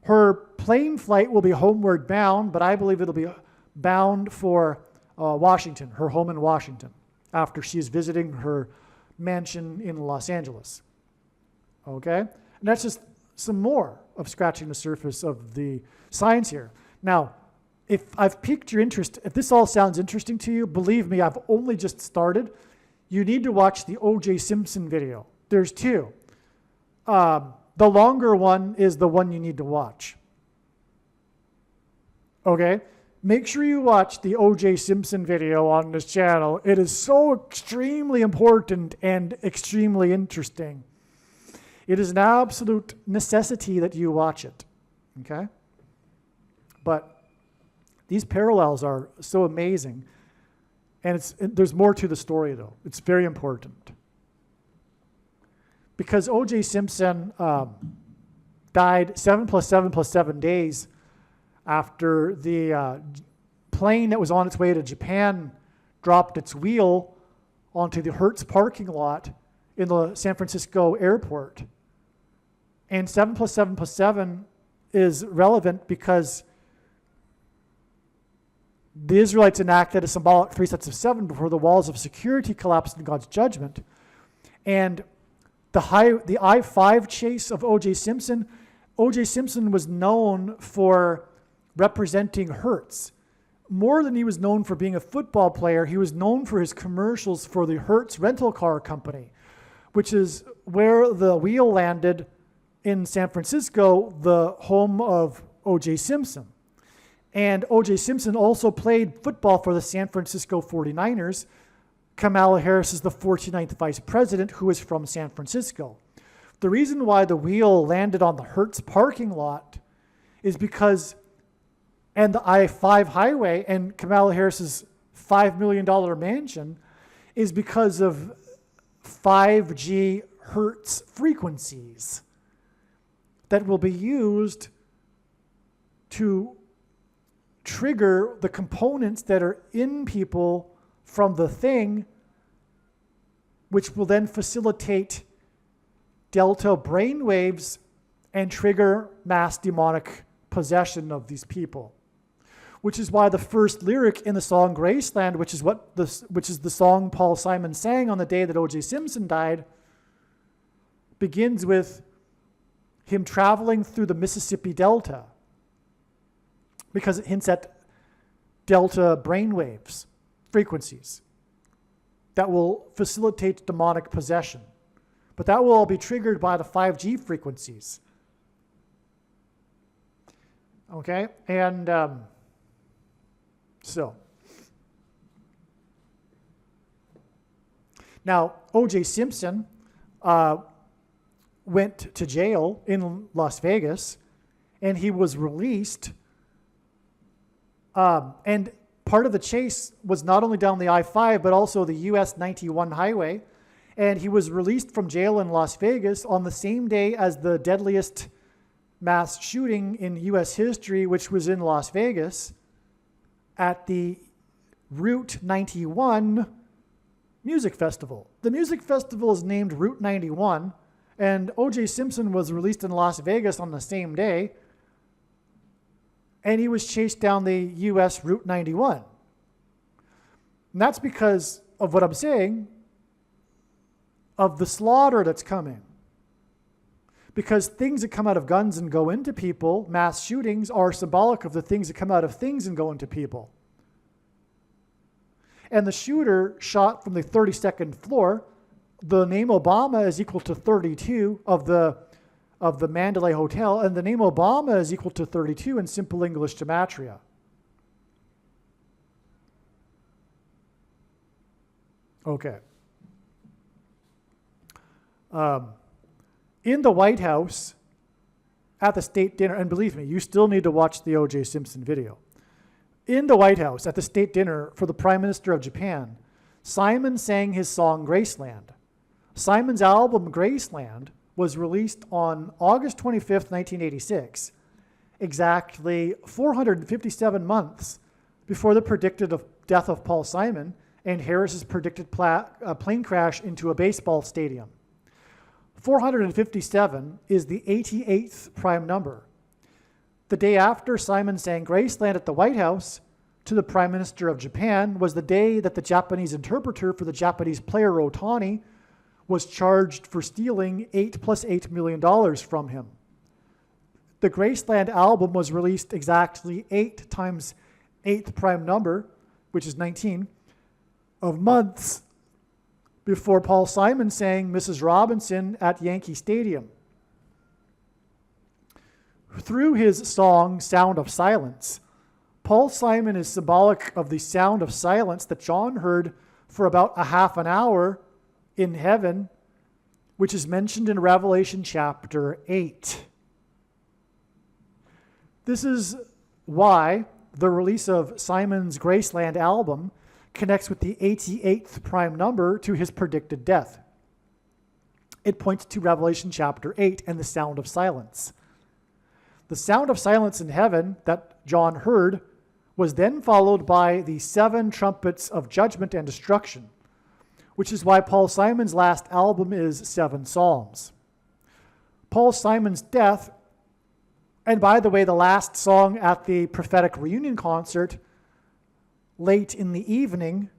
Her plane flight will be homeward bound, but I believe it'll be bound for Washington, her home in Washington, after she's visiting her mansion in Los Angeles, okay? And that's just some more of scratching the surface of the science here. Now, if I've piqued your interest, if this all sounds interesting to you, believe me, I've only just started. You need to watch the O.J. Simpson video. There's 2. The longer one is the one you need to watch. Okay? Make sure you watch the O.J. Simpson video on this channel. It is so extremely important and extremely interesting. It is an absolute necessity that you watch it. Okay? But these parallels are so amazing. And there's more to the story, though. It's very important. Because O.J. Simpson died 7+7+7 days after the plane that was on its way to Japan dropped its wheel onto the Hertz parking lot in the San Francisco airport. And 7+7+7 is relevant because the Israelites enacted a symbolic 3 sets of 7 before the walls of security collapsed in God's judgment. And the I-5 chase of O.J. Simpson was known for representing Hertz. More than he was known for being a football player, he was known for his commercials for the Hertz rental car company, which is where the wheel landed in San Francisco, the home of O.J. Simpson. And O.J. Simpson also played football for the San Francisco 49ers. Kamala Harris is the 49th vice president, who is from San Francisco. The reason why the wheel landed on the Hertz parking lot is because, and the I-5 highway and Kamala Harris's $5 million mansion is because of 5G Hertz frequencies that will be used to trigger the components that are in people from the thing, which will then facilitate delta brainwaves and trigger mass demonic possession of these people. Which is why the first lyric in the song Graceland, which is the song Paul Simon sang on the day that O.J. Simpson died, begins with him traveling through the Mississippi Delta, because it hints at delta brainwaves, frequencies, that will facilitate demonic possession. But that will all be triggered by the 5G frequencies. Okay? And so, now O.J. Simpson went to jail in Las Vegas, and he was released. And part of the chase was not only down the I-5, but also the US 91 highway. And he was released from jail in Las Vegas on the same day as the deadliest mass shooting in US history, which was in Las Vegas at the Route 91 Music Festival. The music festival is named Route 91, and O.J. Simpson was released in Las Vegas on the same day, and he was chased down the US Route 91. And that's because of what I'm saying, of the slaughter that's coming. Because things that come out of guns and go into people, mass shootings, are symbolic of the things that come out of things and go into people. And the shooter shot from the 32nd floor. The name Obama is equal to 32 of the Mandalay Hotel, and the name Obama is equal to 32 in simple English gematria. Okay. In the White House, at the state dinner, and believe me, you still need to watch the O.J. Simpson video. In the White House, at the state dinner for the Prime Minister of Japan, Simon sang his song Graceland. Simon's album Graceland was released on August 25th, 1986, exactly 457 months before the predicted death of Paul Simon and Harris's predicted plane crash into a baseball stadium. 457 is the 88th prime number. The day after Simon sang Graceland at the White House to the Prime Minister of Japan was the day that the Japanese interpreter for the Japanese player Otani was charged for stealing $8 plus $8 million from him. The Graceland album was released exactly 8 times 8th prime number, which is 19, of months before Paul Simon sang Mrs. Robinson at Yankee Stadium. Through his song, Sound of Silence, Paul Simon is symbolic of the sound of silence that John heard for about a half an hour in heaven, which is mentioned in Revelation chapter 8. This is why the release of Simon's Graceland album connects with the 88th prime number to his predicted death. It points to Revelation chapter 8 and the sound of silence. The sound of silence in heaven that John heard was then followed by the 7 trumpets of judgment and destruction, which is why Paul Simon's last album is 7 Psalms. Paul Simon's death, and by the way, the last song at the prophetic reunion concert late in the evening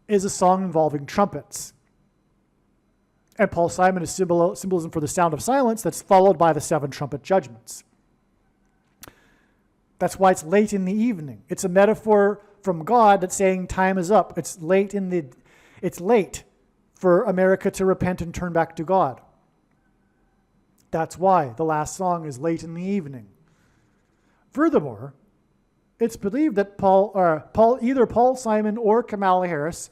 is a song involving trumpets. And Paul Simon is symbolism for the sound of silence that's followed by the 7 trumpet judgments. That's why it's late in the evening. It's a metaphor from God that's saying time is up. It's late for America to repent and turn back to God. That's why the last song is late in the evening. Furthermore, it's believed that either Paul Simon or Kamala Harris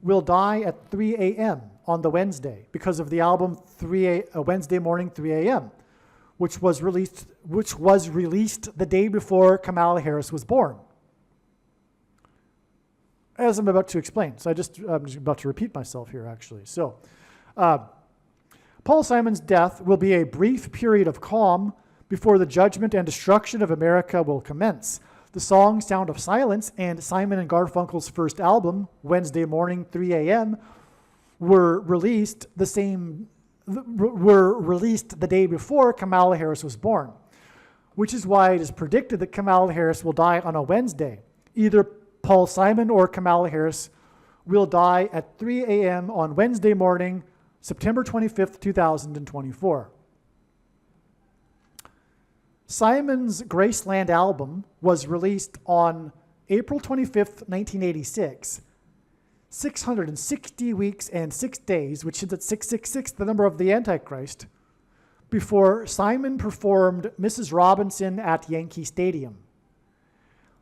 will die at 3 a.m. on the Wednesday because of the album Wednesday Morning 3 a.m., which was released the day before Kamala Harris was born. As I'm about to explain. So I'm just about to repeat myself here, actually. So Paul Simon's death will be a brief period of calm before the judgment and destruction of America will commence. The song Sound of Silence and Simon and Garfunkel's first album, Wednesday Morning 3 a.m., were released the day before Kamala Harris was born, which is why it is predicted that Kamala Harris will die on a Wednesday. Either Paul Simon or Kamala Harris will die at 3 a.m. on Wednesday morning, September 25th, 2024. Simon's Graceland album was released on April 25th, 1986. 660 weeks and 6 days, which is at 666, the number of the Antichrist, before Simon performed Mrs. Robinson at Yankee Stadium.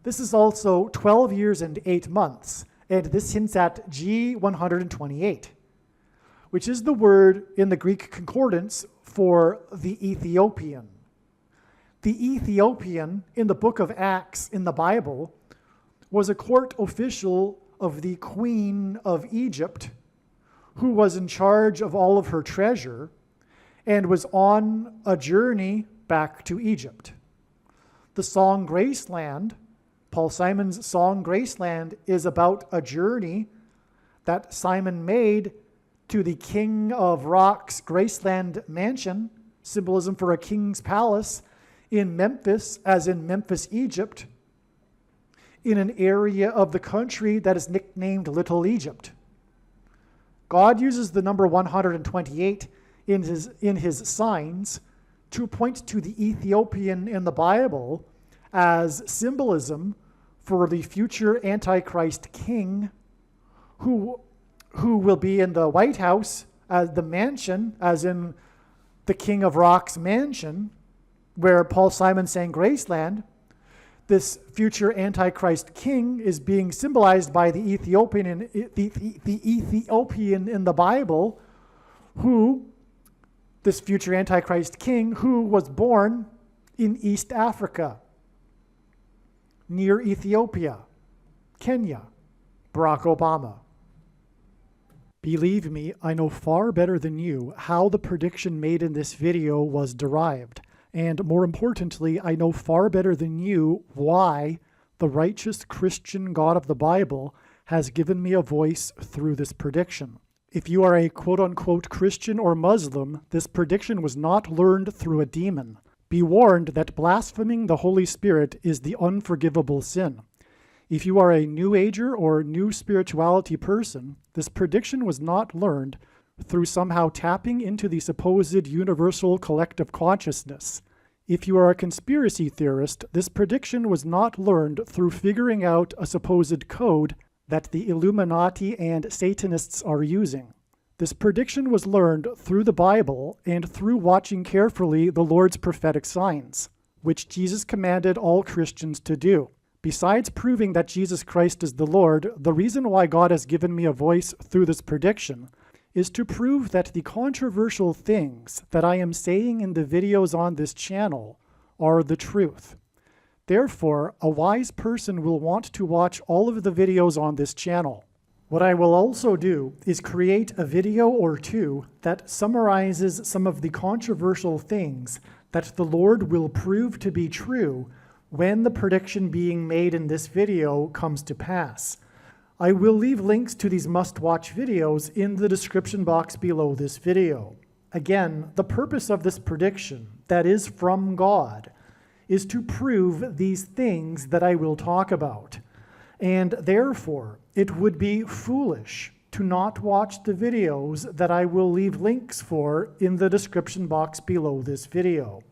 This is also 12 years and 8 months, and this hints at G128, which is the word in the Greek concordance for the Ethiopian. The Ethiopian in the book of Acts in the Bible was a court official of the Queen of Egypt, who was in charge of all of her treasure and was on a journey back to Egypt. The song Graceland, Paul Simon's song Graceland, is about a journey that Simon made to the King of Rock's Graceland mansion, symbolism for a king's palace, in Memphis, as in Memphis, Egypt, in an area of the country that is nicknamed Little Egypt. God uses the number 128 in his signs to point to the Ethiopian in the Bible as symbolism for the future Antichrist king who will be in the White House, as the mansion, as in the King of Rock's mansion, where Paul Simon sang Graceland. This future Antichrist king is being symbolized by the Ethiopian in the Bible, this future Antichrist king, who was born in East Africa, near Ethiopia, Kenya, Barack Obama. Believe me, I know far better than you how the prediction made in this video was derived. And more importantly, I know far better than you why the righteous Christian God of the Bible has given me a voice through this prediction. If you are a quote-unquote Christian or Muslim, this prediction was not learned through a demon. Be warned that blaspheming the Holy Spirit is the unforgivable sin. If you are a New Ager or New Spirituality person, this prediction was not learned through somehow tapping into the supposed universal collective consciousness. If you are a conspiracy theorist, this prediction was not learned through figuring out a supposed code that the Illuminati and Satanists are using. This prediction was learned through the Bible and through watching carefully the Lord's prophetic signs, which Jesus commanded all Christians to do. Besides proving that Jesus Christ is the Lord, the reason why God has given me a voice through this prediction is to prove that the controversial things that I am saying in the videos on this channel are the truth. Therefore, a wise person will want to watch all of the videos on this channel. What I will also do is create a video or two that summarizes some of the controversial things that the Lord will prove to be true when the prediction being made in this video comes to pass. I will leave links to these must-watch videos in the description box below this video. Again, the purpose of this prediction, that is from God, is to prove these things that I will talk about. And therefore, it would be foolish to not watch the videos that I will leave links for in the description box below this video.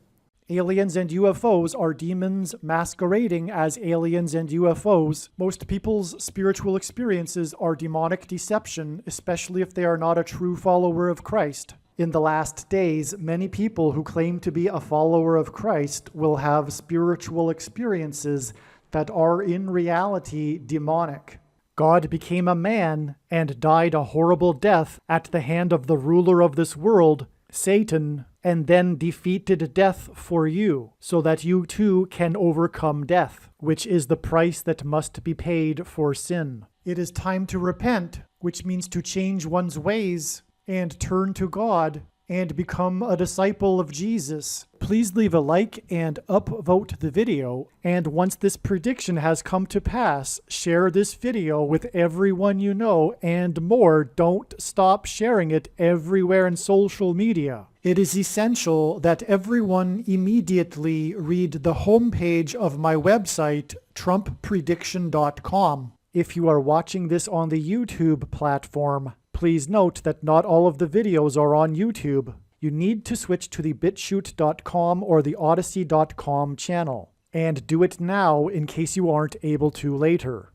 Aliens and UFOs are demons masquerading as aliens and UFOs. Most people's spiritual experiences are demonic deception, especially if they are not a true follower of Christ. In the last days, many people who claim to be a follower of Christ will have spiritual experiences that are in reality demonic. God became a man and died a horrible death at the hand of the ruler of this world, Satan, and then defeated death for you, so that you too can overcome death, which is the price that must be paid for sin. It is time to repent, which means to change one's ways and turn to God and become a disciple of Jesus. Please leave a like and upvote the video, and once this prediction has come to pass, share this video with everyone you know, and more, don't stop sharing it everywhere in social media. It is essential that everyone immediately read the homepage of my website, TrumpPrediction.com. If you are watching this on the YouTube platform, please note that not all of the videos are on YouTube. You need to switch to the BitChute.com or the Odyssey.com channel. And do it now in case you aren't able to later.